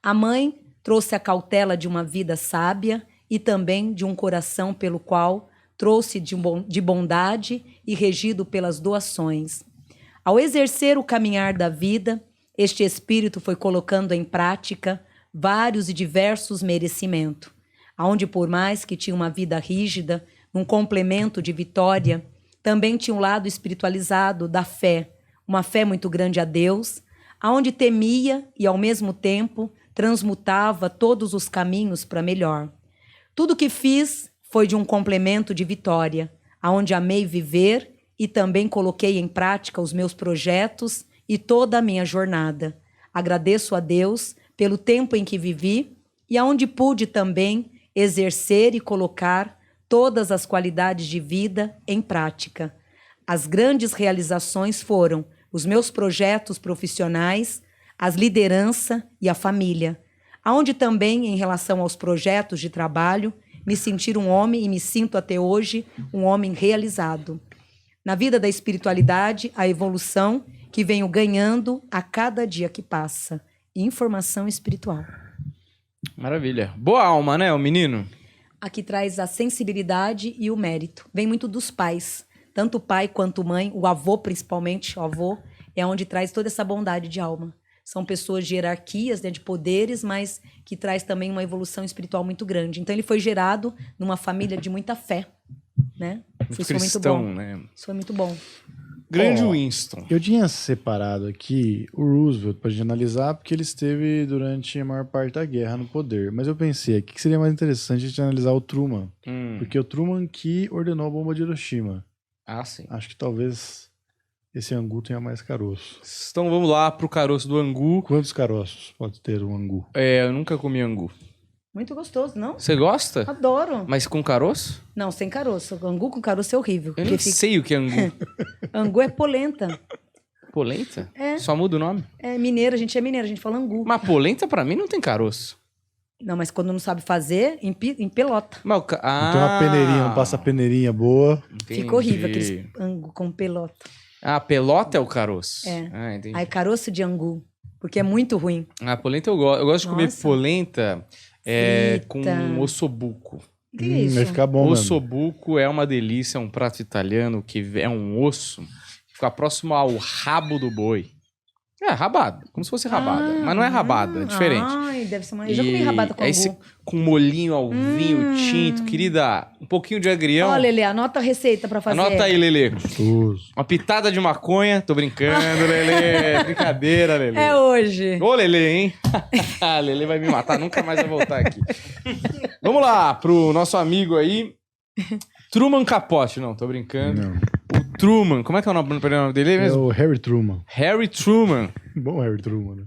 C: A mãe trouxe a cautela de uma vida sábia e também de um coração pelo qual trouxe de bondade e regido pelas doações. Ao exercer o caminhar da vida, este espírito foi colocando em prática vários e diversos merecimentos, aonde por mais que tinha uma vida rígida, um complemento de vitória, também tinha um lado espiritualizado da fé, uma fé muito grande a Deus, aonde temia e ao mesmo tempo transmutava todos os caminhos para melhor. Tudo que fiz foi de um complemento de vitória, aonde amei viver e também coloquei em prática os meus projetos e toda a minha jornada. Agradeço a Deus pelo tempo em que vivi e aonde pude também exercer e colocar todas as qualidades de vida em prática. As grandes realizações foram os meus projetos profissionais, as liderança e a família, aonde também, em relação aos projetos de trabalho, me sentir um homem e me sinto até hoje um homem realizado. Na vida da espiritualidade, a evolução que venho ganhando a cada dia que passa. Informação espiritual.
B: Maravilha. Boa alma, né, o menino?
C: Aqui traz a sensibilidade e o mérito. Vem muito dos pais. Tanto o pai quanto mãe, o avô principalmente, o avô, é onde traz toda essa bondade de alma. São pessoas de hierarquias, né, de poderes, mas que traz também uma evolução espiritual muito grande. Então ele foi gerado numa família de muita fé, né? Isso foi muito bom.
B: Né?
C: Isso foi muito bom.
B: Grande Winston.
E: Eu tinha separado aqui o Roosevelt pra gente analisar, porque ele esteve durante a maior parte da guerra no poder. Mas eu pensei aqui que seria mais interessante a gente analisar o Truman. Porque o Truman que ordenou a bomba de Hiroshima.
B: Ah, sim.
E: Acho que talvez esse angu tenha mais caroço.
B: Então vamos lá pro caroço do angu.
E: Quantos caroços pode ter um angu?
B: Eu nunca comi angu.
C: Muito gostoso, não?
B: Você gosta?
C: Adoro.
B: Mas com caroço?
C: Não, sem caroço. Angu com caroço é horrível.
B: Eu nem sei o que é angu.
C: Angu é polenta.
B: Polenta?
C: É.
B: Só muda o nome?
C: É mineiro, a gente é mineiro, a gente fala angu.
B: Mas polenta pra mim não tem caroço.
C: Não, mas quando não sabe fazer, empelota.
B: Mas
E: Tem uma peneirinha, não passa peneirinha boa.
B: Entendi.
C: Fica horrível aqueles angu com pelota.
B: Ah, pelota é o caroço.
C: É.
B: Ah, entendi.
C: Aí caroço de angu, porque é muito ruim.
B: Ah, polenta eu gosto. Eu gosto de comer
C: Nossa.
B: polenta com
C: Frita.
B: ossobuco.
C: O que é isso?
E: Vai ficar bom mesmo.
B: Ossobuco é uma delícia, é um prato italiano que é um osso que fica próximo ao rabo do boi. É, rabada, como se fosse rabada. Mas não é rabada, é diferente.
C: Ai, deve ser uma... Eu já comi rabada com
B: aí
C: angu.
B: com molhinho ao vinho tinto, querida, um pouquinho de agrião.
C: Olha, Lelê, anota a receita pra fazer.
B: Anota aí, Lelê.
E: Gostoso.
B: Uma pitada de maconha. Tô brincando, Lelê. Brincadeira, Lelê.
C: É hoje.
B: Ô, Lelê, hein? Lelê vai me matar, nunca mais vai voltar aqui. Vamos lá, pro nosso amigo aí. Truman Capote. Não, tô brincando.
E: Não.
B: O Truman, como é que é o nome dele
E: É
B: mesmo?
E: o Harry Truman.
B: Harry Truman.
E: Bom Harry Truman, né?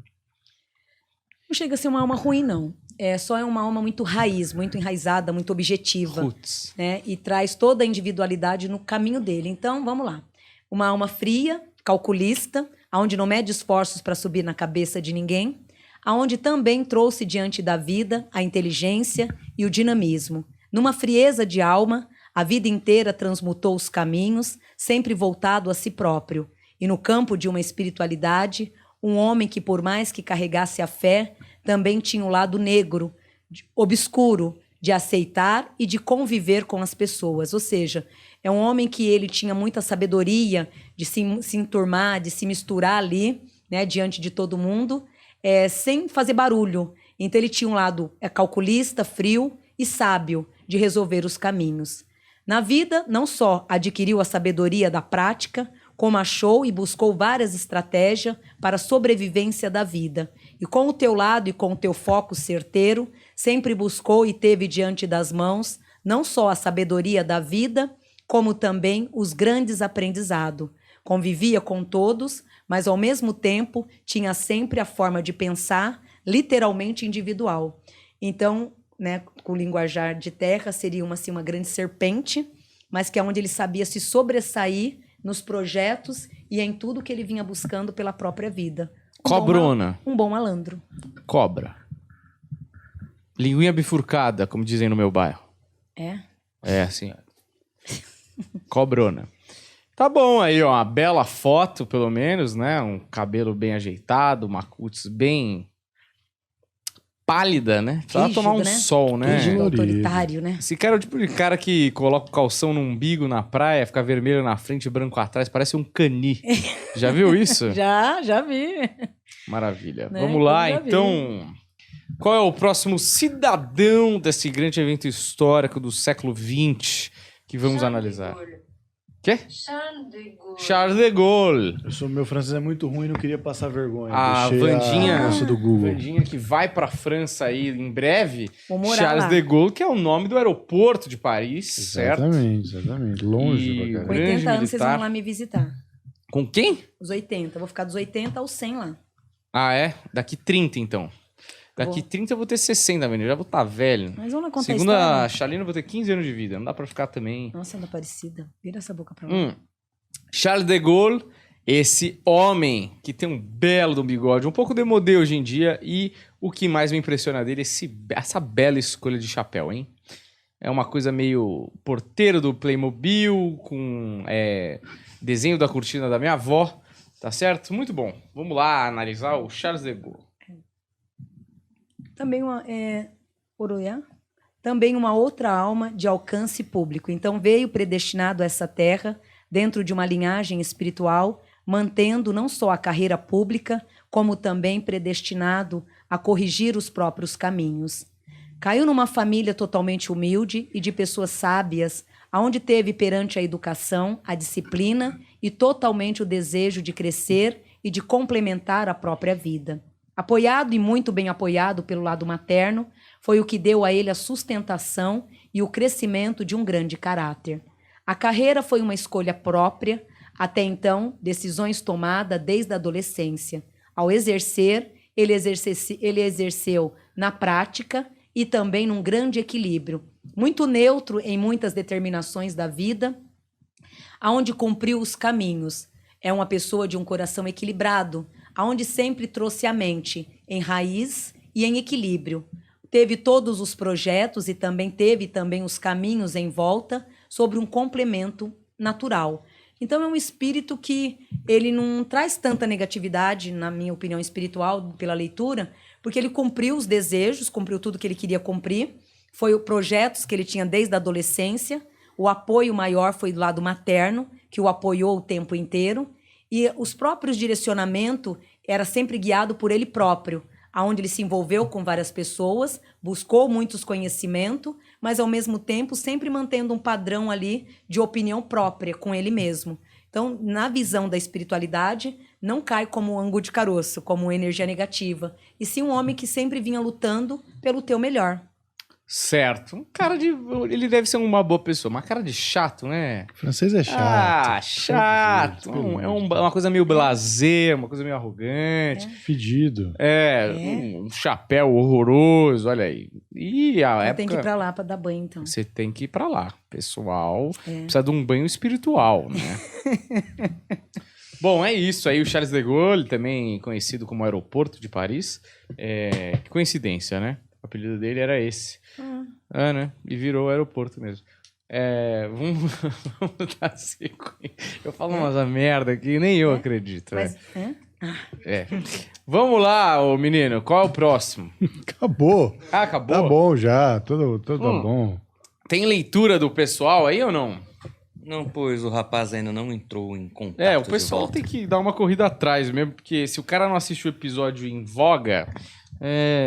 C: Não chega a ser uma alma ruim, não. Só é uma alma muito raiz, muito enraizada, muito objetiva.
B: Putz.
C: Né? E traz toda a individualidade no caminho dele. Então, vamos lá. Uma alma fria, calculista, aonde não mede esforços para subir na cabeça de ninguém, aonde também trouxe diante da vida a inteligência e o dinamismo. Numa frieza de alma, a vida inteira transmutou os caminhos, sempre voltado a si próprio. E no campo de uma espiritualidade, um homem que, por mais que carregasse a fé, também tinha um lado negro, obscuro, de aceitar e de conviver com as pessoas. Ou seja, é um homem que ele tinha muita sabedoria de se enturmar, de se misturar ali, né, diante de todo mundo, sem fazer barulho. Então ele tinha um lado calculista, frio e sábio de resolver os caminhos. Na vida, não só adquiriu a sabedoria da prática, como achou e buscou várias estratégias para a sobrevivência da vida. E com o teu lado e com o teu foco certeiro, sempre buscou e teve diante das mãos não só a sabedoria da vida, como também os grandes aprendizados. Convivia com todos, mas ao mesmo tempo tinha sempre a forma de pensar literalmente individual. Então, né, com o linguajar de terra, seria uma grande serpente, mas que é onde ele sabia se sobressair nos projetos e em tudo que ele vinha buscando pela própria vida.
B: Cobrona.
C: Um bom malandro.
B: Cobra. Linguinha bifurcada, como dizem no meu bairro. É, assim. Cobrona. Tá bom aí, ó. Uma bela foto, pelo menos, né? Um cabelo bem ajeitado, uma cutis bem pálida, né? Precisava
C: Rígido,
B: tomar um
C: né?
B: sol, né?
E: Rígido.
C: Autoritário, né?
B: Esse cara é o tipo de cara que coloca o calção no umbigo na praia, fica vermelho na frente e branco atrás, parece um cani. Já viu isso?
C: Já vi.
B: Maravilha.
C: Né?
B: Vamos lá,
C: Eu já vi.
B: então. Qual é o próximo cidadão desse grande evento histórico do século XX que vamos analisar? Quê? Charles de Gaulle.
E: Meu francês é muito ruim e não queria passar vergonha.
B: A
E: Deixei
B: Vandinha,
E: a moça do Google.
B: Vandinha que vai pra França aí em breve.
C: Vou morar
B: Charles
C: lá.
B: de Gaulle, que é o nome do aeroporto de Paris, certo?
E: Exatamente. Longe
B: E-
E: pra
C: Com
E: caralho.
B: Grande
C: 80 anos vocês
B: militar.
C: vão lá me visitar.
B: Com quem?
C: Os 80. Eu vou ficar dos 80 aos 100 lá.
B: Ah, é? Daqui 30, então. Daqui
C: Vou.
B: 30 eu vou ter 60, menino. Já vou estar velho.
C: Mas vamos lá contar
B: Segundo
C: a
B: a
C: história.
B: Chalina, eu vou ter 15 anos de vida. Não dá pra ficar também.
C: Nossa, anda parecida. Vira essa boca pra lá.
B: Charles de Gaulle, esse homem que tem um belo do bigode, um pouco demodê hoje em dia, e o que mais me impressiona dele é essa bela escolha de chapéu, hein? É uma coisa meio porteiro do Playmobil, com desenho da cortina da minha avó, tá certo? Muito bom. Vamos lá analisar o Charles de Gaulle.
C: Também Oroiá? Também uma outra alma de alcance público. Então veio predestinado a essa terra, dentro de uma linhagem espiritual, mantendo não só a carreira pública, como também predestinado a corrigir os próprios caminhos. Caiu numa família totalmente humilde e de pessoas sábias, aonde teve perante a educação, a disciplina e totalmente o desejo de crescer e de complementar a própria vida. Apoiado e muito bem apoiado pelo lado materno, foi o que deu a ele a sustentação e o crescimento de um grande caráter. A carreira foi uma escolha própria, até então, decisões tomadas desde a adolescência. Ao exercer, ele exerceu na prática e também num grande equilíbrio, muito neutro em muitas determinações da vida, aonde cumpriu os caminhos. É uma pessoa de um coração equilibrado, aonde sempre trouxe a mente em raiz e em equilíbrio. Teve todos os projetos e também teve os caminhos em volta sobre um complemento natural. Então é um espírito que ele não traz tanta negatividade, na minha opinião espiritual, pela leitura, porque ele cumpriu os desejos, cumpriu tudo que ele queria cumprir, foi os projetos que ele tinha desde a adolescência, o apoio maior foi do lado materno, que o apoiou o tempo inteiro, e os próprios direcionamentos era sempre guiado por ele próprio, aonde ele se envolveu com várias pessoas, buscou muitos conhecimentos, mas ao mesmo tempo sempre mantendo um padrão ali de opinião própria com ele mesmo. Então, na visão da espiritualidade, não cai como angu de caroço, como energia negativa, e sim um homem que sempre vinha lutando pelo teu melhor.
B: Certo. Um cara de... Ele deve ser uma boa pessoa, uma cara de chato, né?
E: Francês é chato.
B: Ah, chato. Uma coisa meio blasé, uma coisa meio arrogante.
E: Fedido.
B: Um chapéu horroroso, olha aí. E a época...
C: Tem que ir pra lá pra dar banho, então.
B: Você tem que ir pra lá. Pessoal, precisa de um banho espiritual, né? Bom, é isso aí. O Charles de Gaulle, também conhecido como Aeroporto de Paris. Que coincidência, né? O apelido dele era esse. Né? E virou aeroporto mesmo. Vamos dar sequência. Eu falo umas merda aqui, nem eu acredito.
C: Mas,
B: É. Vamos lá, ô menino. Qual é o próximo?
E: Acabou.
B: Ah, acabou?
E: Tá bom já, tudo tá bom.
B: Tem leitura do pessoal aí ou não?
D: Não, pois o rapaz ainda não entrou em contato.
B: É, o
D: de
B: pessoal
D: volta.
B: tem que dar uma corrida atrás mesmo, porque se o cara não assiste o episódio em voga...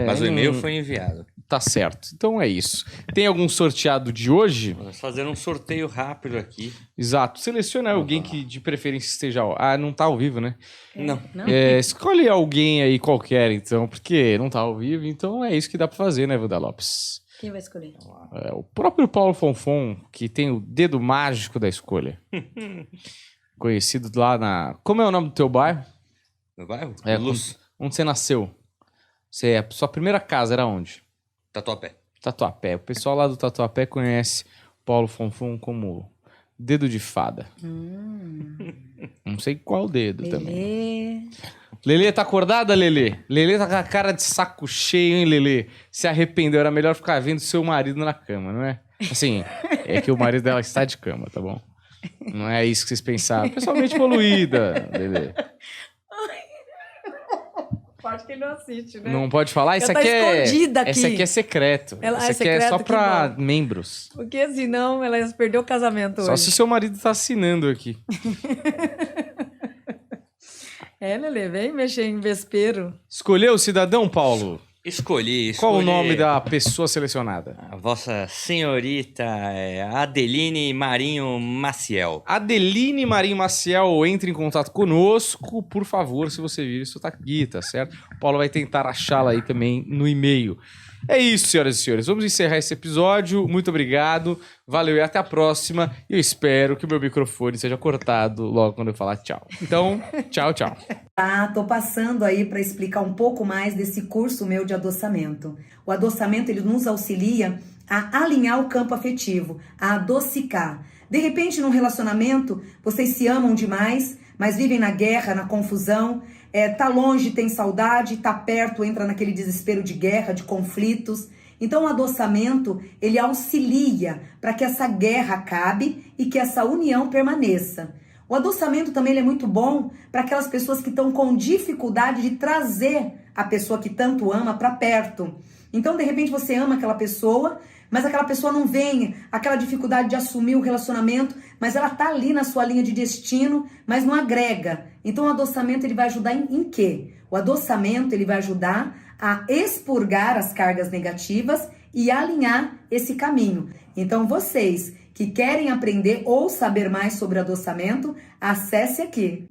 D: Mas o
B: não-
D: e-mail foi enviado.
B: Tá certo. Então é isso. Tem algum sorteado de hoje?
D: Vamos fazer um sorteio rápido aqui.
B: Exato. Seleciona alguém que de preferência esteja... Ah, não tá ao vivo, né?
D: Não.
C: Não?
B: Escolhe alguém aí qualquer, então, porque não tá ao vivo, então é isso que dá pra fazer, né, Vuda Lopes?
C: Quem vai escolher?
B: O próprio Paulo Fonfon, que tem o dedo mágico da escolha. Conhecido lá na... Como é o nome do teu bairro?
D: No bairro?
B: É,
D: Luz.
B: onde você nasceu? Sua primeira casa era onde?
D: Tatuapé.
B: Tatuapé. O pessoal lá do Tatuapé conhece o Paulo Fonfon como dedo de fada. Não sei qual dedo também.
C: Lelê.
B: Lelê, tá acordada, Lelê? Lelê tá com a cara de saco cheio, hein, Lelê? Se arrependeu, era melhor ficar vendo seu marido na cama, não é? Assim, é que o marido dela está de cama, tá bom? Não é isso que vocês pensaram. Pessoalmente poluída, Lelê.
C: Acho que ele não assiste, né?
B: Não pode falar? Isso
C: Ela
B: aqui
C: tá escondida aqui.
B: Esse aqui é secreto.
C: Ela-
B: Esse
C: é
B: aqui é só
C: secreto, que
B: pra
C: bom.
B: membros.
C: Porque senão ela ia perder o casamento
B: Só
C: hoje.
B: se o seu marido tá assinando aqui.
C: É, Lelê, vem mexer em vespeiro.
B: Escolheu o cidadão, Paulo?
D: Escolhi.
B: Qual o nome da pessoa selecionada?
D: A vossa senhorita Adeline Marinho Maciel.
B: Adeline Marinho Maciel, entre em contato conosco, por favor, se você vir isso tá aqui, tá certo? O Paulo vai tentar achá-la aí também no e-mail. É isso, senhoras e senhores. Vamos encerrar esse episódio. Muito obrigado. Valeu e até a próxima. Eu espero que o meu microfone seja cortado logo quando eu falar tchau. Então, tchau, tchau.
C: Tá, tô passando aí para explicar um pouco mais desse curso meu de adoçamento. O adoçamento, ele nos auxilia a alinhar o campo afetivo, a adocicar. De repente, num relacionamento, vocês se amam demais, mas vivem na guerra, na confusão, tá longe, tem saudade, tá perto, entra naquele desespero de guerra, de conflitos. Então, o adoçamento, ele auxilia para que essa guerra acabe e que essa união permaneça. O adoçamento também ele é muito bom para aquelas pessoas que estão com dificuldade de trazer a pessoa que tanto ama para perto. Então, de repente, você ama aquela pessoa, mas aquela pessoa não vem, aquela dificuldade de assumir o relacionamento, mas ela tá ali na sua linha de destino, mas não agrega. Então, o adoçamento ele vai ajudar em quê? O adoçamento ele vai ajudar a expurgar as cargas negativas e alinhar esse caminho. Então, vocês que querem aprender ou saber mais sobre adoçamento, acesse aqui.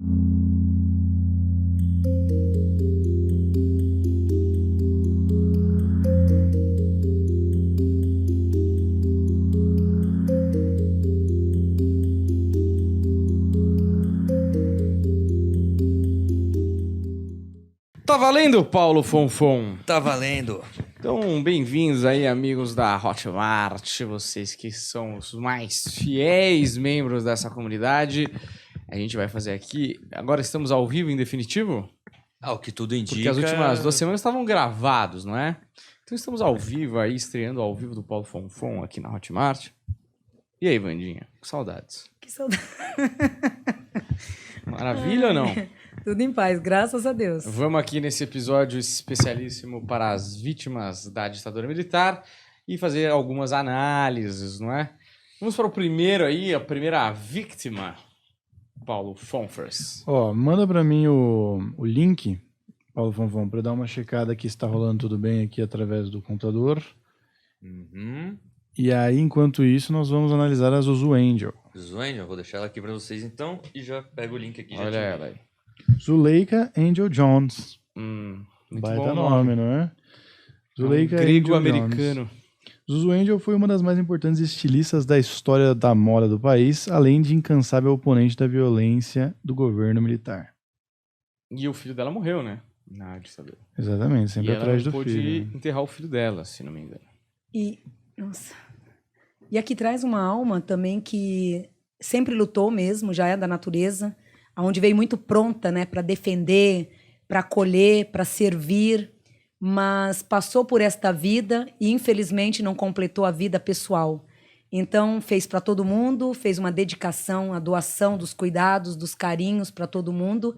B: Tá valendo, Paulo Fonfon?
D: Tá valendo.
B: Então, bem-vindos aí, amigos da Hotmart, vocês que são os mais fiéis membros dessa comunidade. A gente vai fazer aqui... Agora estamos ao vivo, em definitivo?
D: O que tudo indica...
B: Porque as últimas 2 semanas estavam gravados, não é? Então estamos ao vivo aí, estreando ao vivo do Paulo Fonfon aqui na Hotmart. E aí, Vandinha? Que saudades.
C: Que saudade.
B: Maravilha ou não?
C: Tudo em paz, graças a Deus.
B: Vamos aqui nesse episódio especialíssimo para as vítimas da ditadura militar e fazer algumas análises, não é? Vamos para o primeiro aí, a primeira vítima, Paulo Fonfers.
E: Ó, manda pra mim o link, Paulo Fonfon, pra eu dar uma checada aqui se tá rolando tudo bem aqui através do computador.
D: Uhum.
E: E aí, enquanto isso, nós vamos analisar a Zuzu Angel.
D: Zoinho, vou deixar ela aqui pra vocês então e já pego o link aqui.
B: Olha ela aí.
E: Zuleika Angel Jones.
B: Muito
E: Baita
B: bom
E: nome, não é? Zuleika
B: grego
E: Angel
B: americano.
E: Jones. Zuzu Angel foi uma das mais importantes estilistas da história da moda do país, além de incansável oponente da violência do governo militar.
B: E o filho dela morreu, né? Na ditadura.
E: Exatamente, sempre
B: e ela
E: atrás
B: não
E: do
B: pôde
E: filho.
B: enterrar o filho dela, se não me engano.
C: Nossa. E aqui traz uma alma também que sempre lutou mesmo, já é da natureza, onde veio muito pronta, né, para defender, para acolher, para servir, mas passou por esta vida e infelizmente não completou a vida pessoal. Então fez para todo mundo, fez uma dedicação, a doação dos cuidados, dos carinhos para todo mundo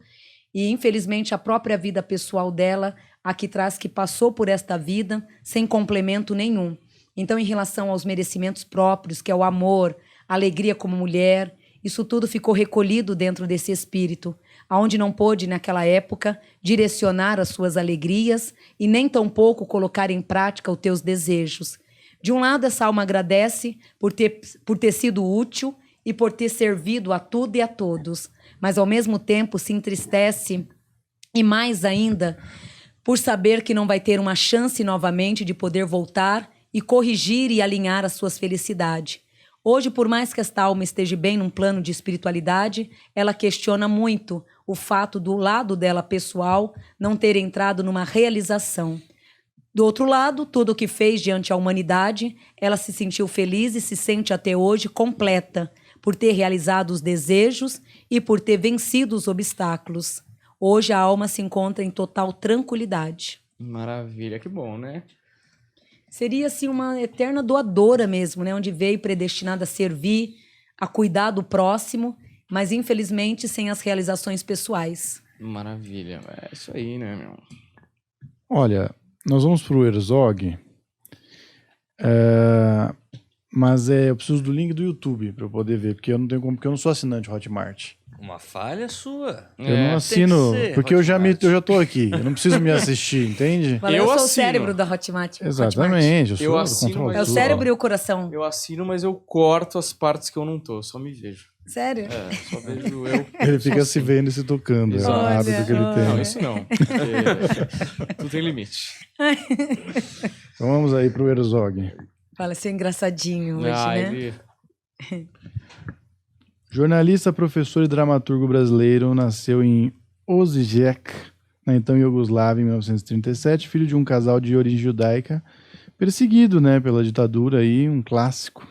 C: E, infelizmente, a própria vida pessoal dela aqui traz que passou por esta vida sem complemento nenhum. Então, em relação aos merecimentos próprios, que é o amor, a alegria como mulher, isso tudo ficou recolhido dentro desse espírito, aonde não pôde, naquela época, direcionar as suas alegrias e nem tampouco colocar em prática os teus desejos. De um lado, essa alma agradece por ter sido útil e por ter servido a tudo e a todos, mas ao mesmo tempo se entristece e mais ainda por saber que não vai ter uma chance novamente de poder voltar e corrigir e alinhar as suas felicidades. Hoje, por mais que esta alma esteja bem num plano de espiritualidade, ela questiona muito o fato do lado dela pessoal não ter entrado numa realização. Do outro lado, tudo o que fez diante à humanidade, ela se sentiu feliz e se sente até hoje completa, por ter realizado os desejos e por ter vencido os obstáculos. Hoje a alma se encontra em total tranquilidade.
B: Maravilha, que bom, né?
C: Seria assim uma eterna doadora mesmo, né? Onde veio predestinada a servir, a cuidar do próximo, mas infelizmente sem as realizações pessoais.
B: Maravilha, é isso aí, né, meu?
E: Olha, nós vamos pro Herzog, mas eu preciso do link do YouTube para eu poder ver, porque eu não tenho como, porque eu não sou assinante Hotmart.
D: Uma falha sua.
E: Eu não assino,
D: tem que ser
E: porque eu já
D: Hotmart.
E: tô aqui, eu não preciso me assistir, entende?
C: Fala, eu
B: Eu
C: sou o
B: assino.
C: cérebro da Hotmart.
E: Exatamente, eu
B: Eu assino,
E: controlo
B: mas
C: É o
E: tudo.
C: cérebro e o coração.
B: Eu assino, mas eu corto as partes que eu não tô, só me vejo.
C: Sério?
B: É, só vejo eu.
E: Ele fica se vendo e se tocando, é o
B: Exato.
E: hábito que ele tem.
B: Não, isso não. Porque tudo tem limite.
E: Então vamos aí pro Herzog.
C: Fala, seu engraçadinho hoje, né?
B: Ele...
E: Jornalista, professor e dramaturgo brasileiro, nasceu em Osijek, na então Iugoslávia, em 1937, filho de um casal de origem judaica, perseguido, né, pela ditadura aí, um clássico.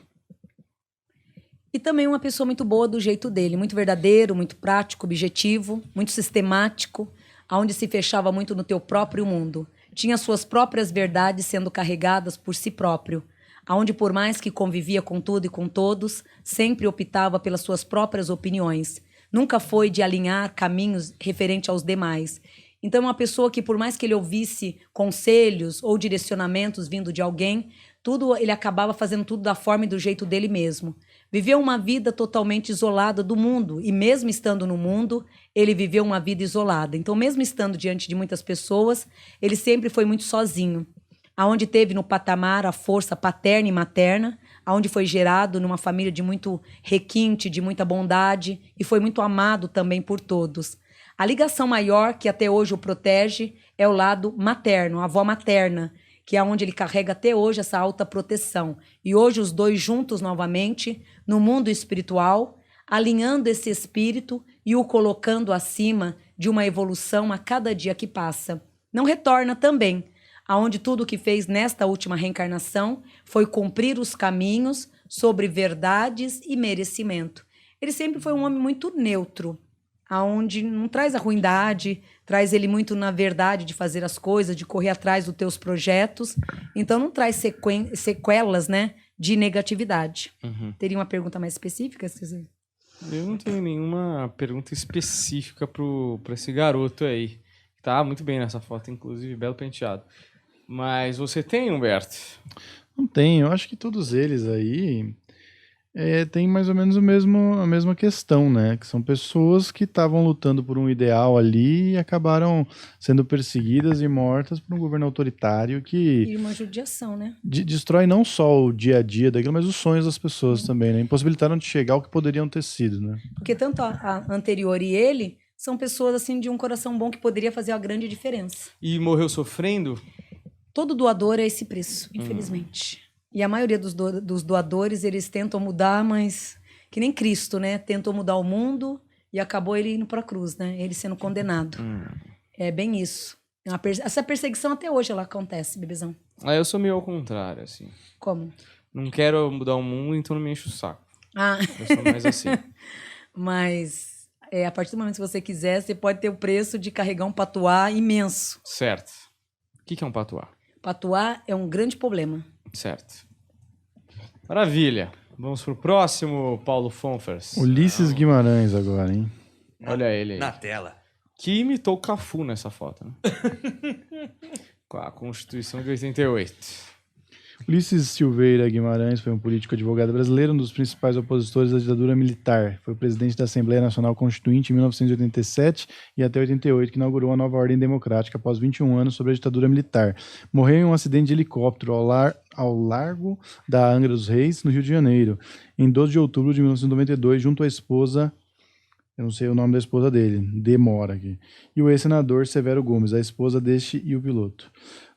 C: E também uma pessoa muito boa do jeito dele, muito verdadeiro, muito prático, objetivo, muito sistemático, aonde se fechava muito no teu próprio mundo. Tinha suas próprias verdades sendo carregadas por si próprio, aonde por mais que convivia com tudo e com todos, sempre optava pelas suas próprias opiniões. Nunca foi de alinhar caminhos referente aos demais. Então, uma pessoa que, por mais que ele ouvisse conselhos ou direcionamentos vindo de alguém, tudo ele acabava fazendo tudo da forma e do jeito dele mesmo. Viveu uma vida totalmente isolada do mundo, e mesmo estando no mundo, ele viveu uma vida isolada. Então, mesmo estando diante de muitas pessoas, ele sempre foi muito sozinho. Aonde teve no patamar a força paterna e materna, aonde foi gerado numa família de muito requinte, de muita bondade, e foi muito amado também por todos. A ligação maior que até hoje o protege é o lado materno, a avó materna, que é onde ele carrega até hoje essa alta proteção. E hoje os dois juntos novamente, no mundo espiritual, alinhando esse espírito e o colocando acima de uma evolução a cada dia que passa. Não retorna também, aonde tudo o que fez nesta última reencarnação foi cumprir os caminhos sobre verdades e merecimento. Ele sempre foi um homem muito neutro, aonde não traz a ruindade, traz ele muito na verdade de fazer as coisas, de correr atrás dos teus projetos, então não traz sequelas, né, de negatividade. Teria uma pergunta mais específica?
B: Eu não tenho nenhuma pergunta específica pra esse garoto aí. Tá muito bem nessa foto, inclusive, belo penteado. Mas você tem, Humberto?
E: Não tem, eu acho que todos eles aí têm mais ou menos a mesma questão, né? Que são pessoas que estavam lutando por um ideal ali e acabaram sendo perseguidas e mortas por um governo autoritário que
C: E uma judiação, né?
E: destrói não só o dia a dia daquilo, mas os sonhos das pessoas também, né? Impossibilitaram de chegar ao que poderiam ter sido, né?
C: Porque tanto a anterior e ele são pessoas assim de um coração bom que poderia fazer a grande diferença.
B: E morreu sofrendo?
C: Todo doador é esse preço, infelizmente. E a maioria dos doadores, eles tentam mudar, mas que nem Cristo, né? Tentou mudar o mundo e acabou ele indo para a cruz, né? Ele sendo condenado. É bem isso. Essa perseguição até hoje ela acontece, bebezão.
B: Eu sou meio ao contrário, assim.
C: Como?
B: Não quero mudar o mundo, então não me enche o saco.
C: Ah,
B: Eu sou mais assim.
C: mas a partir do momento que você quiser, você pode ter o preço de carregar um patuá imenso.
B: Certo. O que é um patuá?
C: Patuá é um grande problema.
B: Certo. Maravilha. Vamos pro próximo, Paulo Fonfers.
E: Ulisses Guimarães agora, hein?
B: Olha ele aí.
D: Na tela.
B: que imitou o Cafu nessa foto, né? Com a Constituição de 88.
E: Ulisses Silveira Guimarães foi um político advogado brasileiro, um dos principais opositores da ditadura militar. Foi o presidente da Assembleia Nacional Constituinte em 1987 e até 88, que inaugurou a nova ordem democrática após 21 anos sobre a ditadura militar. Morreu em um acidente de helicóptero ao largo da Angra dos Reis, no Rio de Janeiro, em 12 de outubro de 1992, junto à esposa... Eu não sei o nome da esposa dele, demora aqui. E o ex-senador Severo Gomes, a esposa deste e o piloto.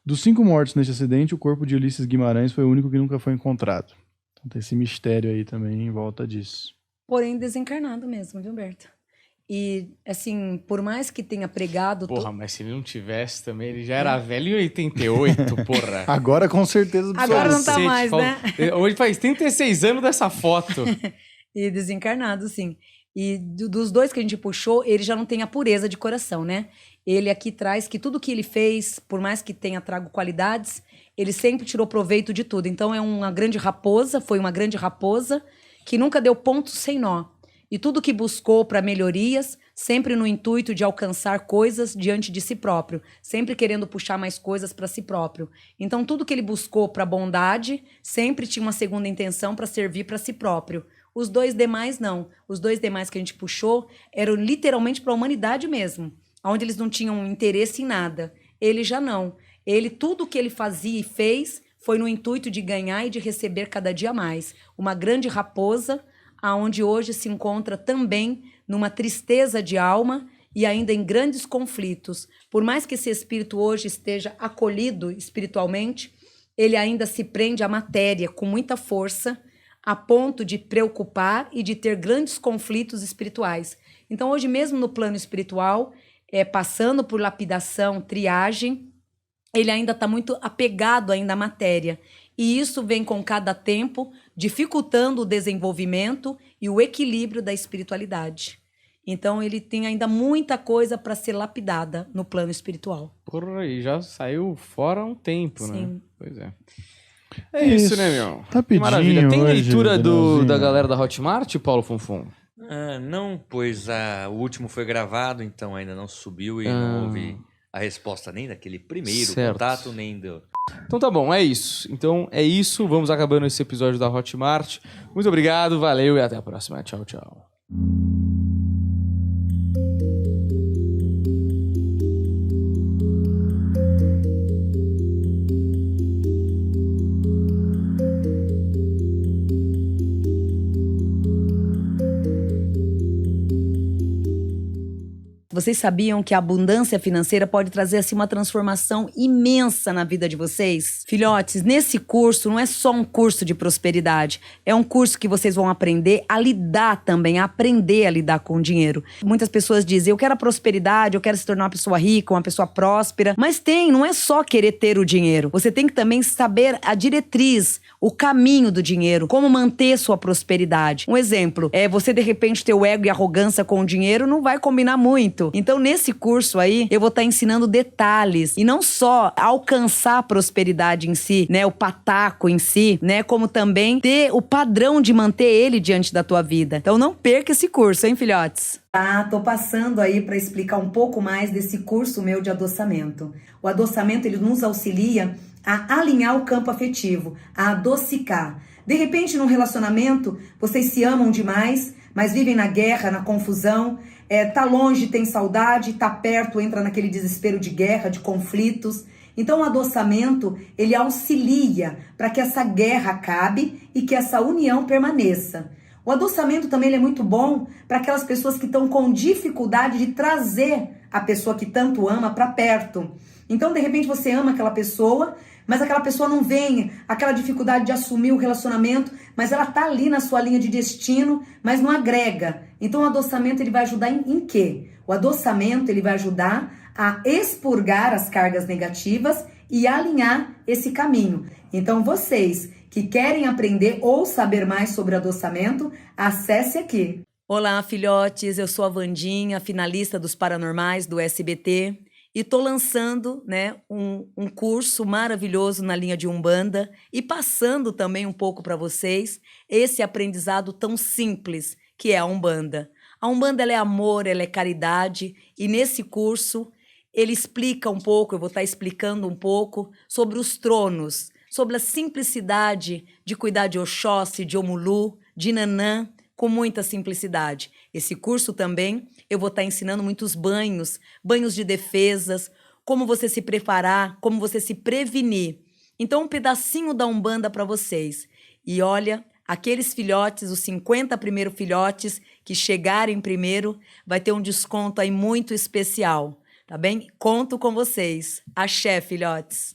E: Dos 5 mortos neste acidente, o corpo de Ulisses Guimarães foi o único que nunca foi encontrado. Então tem esse mistério aí também em volta disso.
C: Porém, desencarnado mesmo, viu, Berta? E, assim, por mais que tenha pregado...
B: Porra, mas se ele não tivesse também, ele já era velho em 88, porra.
E: Agora com certeza
C: Agora não tá
B: Cacete,
C: mais, né?
B: Hoje faz 36 anos dessa foto.
C: E desencarnado, sim. E dos 2 que a gente puxou, ele já não tem a pureza de coração, né? Ele aqui traz que tudo que ele fez, por mais que tenha trago qualidades, ele sempre tirou proveito de tudo. Então é uma grande raposa, foi uma grande raposa que nunca deu ponto sem nó. E tudo que buscou para melhorias, sempre no intuito de alcançar coisas diante de si próprio, sempre querendo puxar mais coisas para si próprio. Então tudo que ele buscou para bondade, sempre tinha uma segunda intenção para servir para si próprio. Os 2 demais não. Os 2 demais que a gente puxou eram literalmente para a humanidade mesmo, onde eles não tinham interesse em nada. Ele já não. Ele, tudo que ele fazia e fez foi no intuito de ganhar e de receber cada dia mais. Uma grande raposa, aonde hoje se encontra também numa tristeza de alma e ainda em grandes conflitos. Por mais que esse espírito hoje esteja acolhido espiritualmente, ele ainda se prende à matéria com muita força, a ponto de preocupar e de ter grandes conflitos espirituais. Então, hoje mesmo no plano espiritual, passando por lapidação, triagem, ele ainda está muito apegado ainda à matéria. E isso vem com cada tempo, dificultando o desenvolvimento e o equilíbrio da espiritualidade. Então, ele tem ainda muita coisa para ser lapidada no plano espiritual.
B: Porra, e já saiu fora há um tempo, né?
C: Sim.
B: Pois é. É isso, né, meu?
E: Rapidinho
B: Maravilha. Tem
E: hoje,
B: leitura
E: Danielzinho.
B: da galera da Hotmart, Paulo Funfun?
D: Não, pois o último foi gravado, então ainda não subiu e não houve a resposta nem daquele primeiro
B: Certo.
D: contato, nem do...
B: Então tá bom, é isso. Então é isso. Vamos acabando esse episódio da Hotmart. Muito obrigado, valeu e até a próxima. Tchau, tchau.
C: Vocês sabiam que a abundância financeira pode trazer assim uma transformação imensa na vida de vocês? Filhotes, nesse curso não é só um curso de prosperidade, é um curso que vocês vão aprender a lidar também, a aprender a lidar com o dinheiro. Muitas pessoas dizem, eu quero a prosperidade, eu quero se tornar uma pessoa rica, uma pessoa próspera, mas não é só querer ter o dinheiro, você tem que também saber a diretriz, o caminho do dinheiro, como manter sua prosperidade. Um exemplo, você de repente ter o ego e arrogância com o dinheiro não vai combinar muito. Então nesse curso aí, eu vou estar ensinando detalhes e não só alcançar a prosperidade em si, né, o pataco em si, né, como também ter o padrão de manter ele diante da tua vida. Então não perca esse curso, hein, filhotes? Tô passando aí para explicar um pouco mais desse curso meu de adoçamento. O adoçamento, ele nos auxilia a alinhar o campo afetivo, a adocicar. De repente, num relacionamento, vocês se amam demais, mas vivem na guerra, na confusão, tá longe, tem saudade, tá perto, entra naquele desespero de guerra, de conflitos. Então o adoçamento, ele auxilia para que essa guerra acabe e que essa união permaneça. O adoçamento também ele é muito bom para aquelas pessoas que estão com dificuldade de trazer a pessoa que tanto ama para perto. Então, de repente, você ama aquela pessoa, mas aquela pessoa não vem, aquela dificuldade de assumir o relacionamento, mas ela tá ali na sua linha de destino, mas não agrega. Então, o adoçamento ele vai ajudar em quê? O adoçamento ele vai ajudar a expurgar as cargas negativas e alinhar esse caminho. Então, vocês que querem aprender ou saber mais sobre adoçamento, acesse aqui. Olá, filhotes, eu sou a Vandinha, finalista dos Paranormais do SBT. E tô lançando, né, um curso maravilhoso na linha de Umbanda e passando também um pouco para vocês esse aprendizado tão simples que é a Umbanda. A Umbanda, ela é amor, ela é caridade, e nesse curso ele explica um pouco, eu vou estar explicando um pouco sobre os tronos, sobre a simplicidade de cuidar de Oxóssi, de Omulu, de Nanã, com muita simplicidade. Esse curso também eu vou estar ensinando muitos banhos, banhos de defesas, como você se preparar, como você se prevenir. Então, um pedacinho da Umbanda para vocês. E olha, aqueles filhotes, os 50 primeiros filhotes que chegarem primeiro, vai ter um desconto aí muito especial, tá bem? Conto com vocês. Axé, filhotes!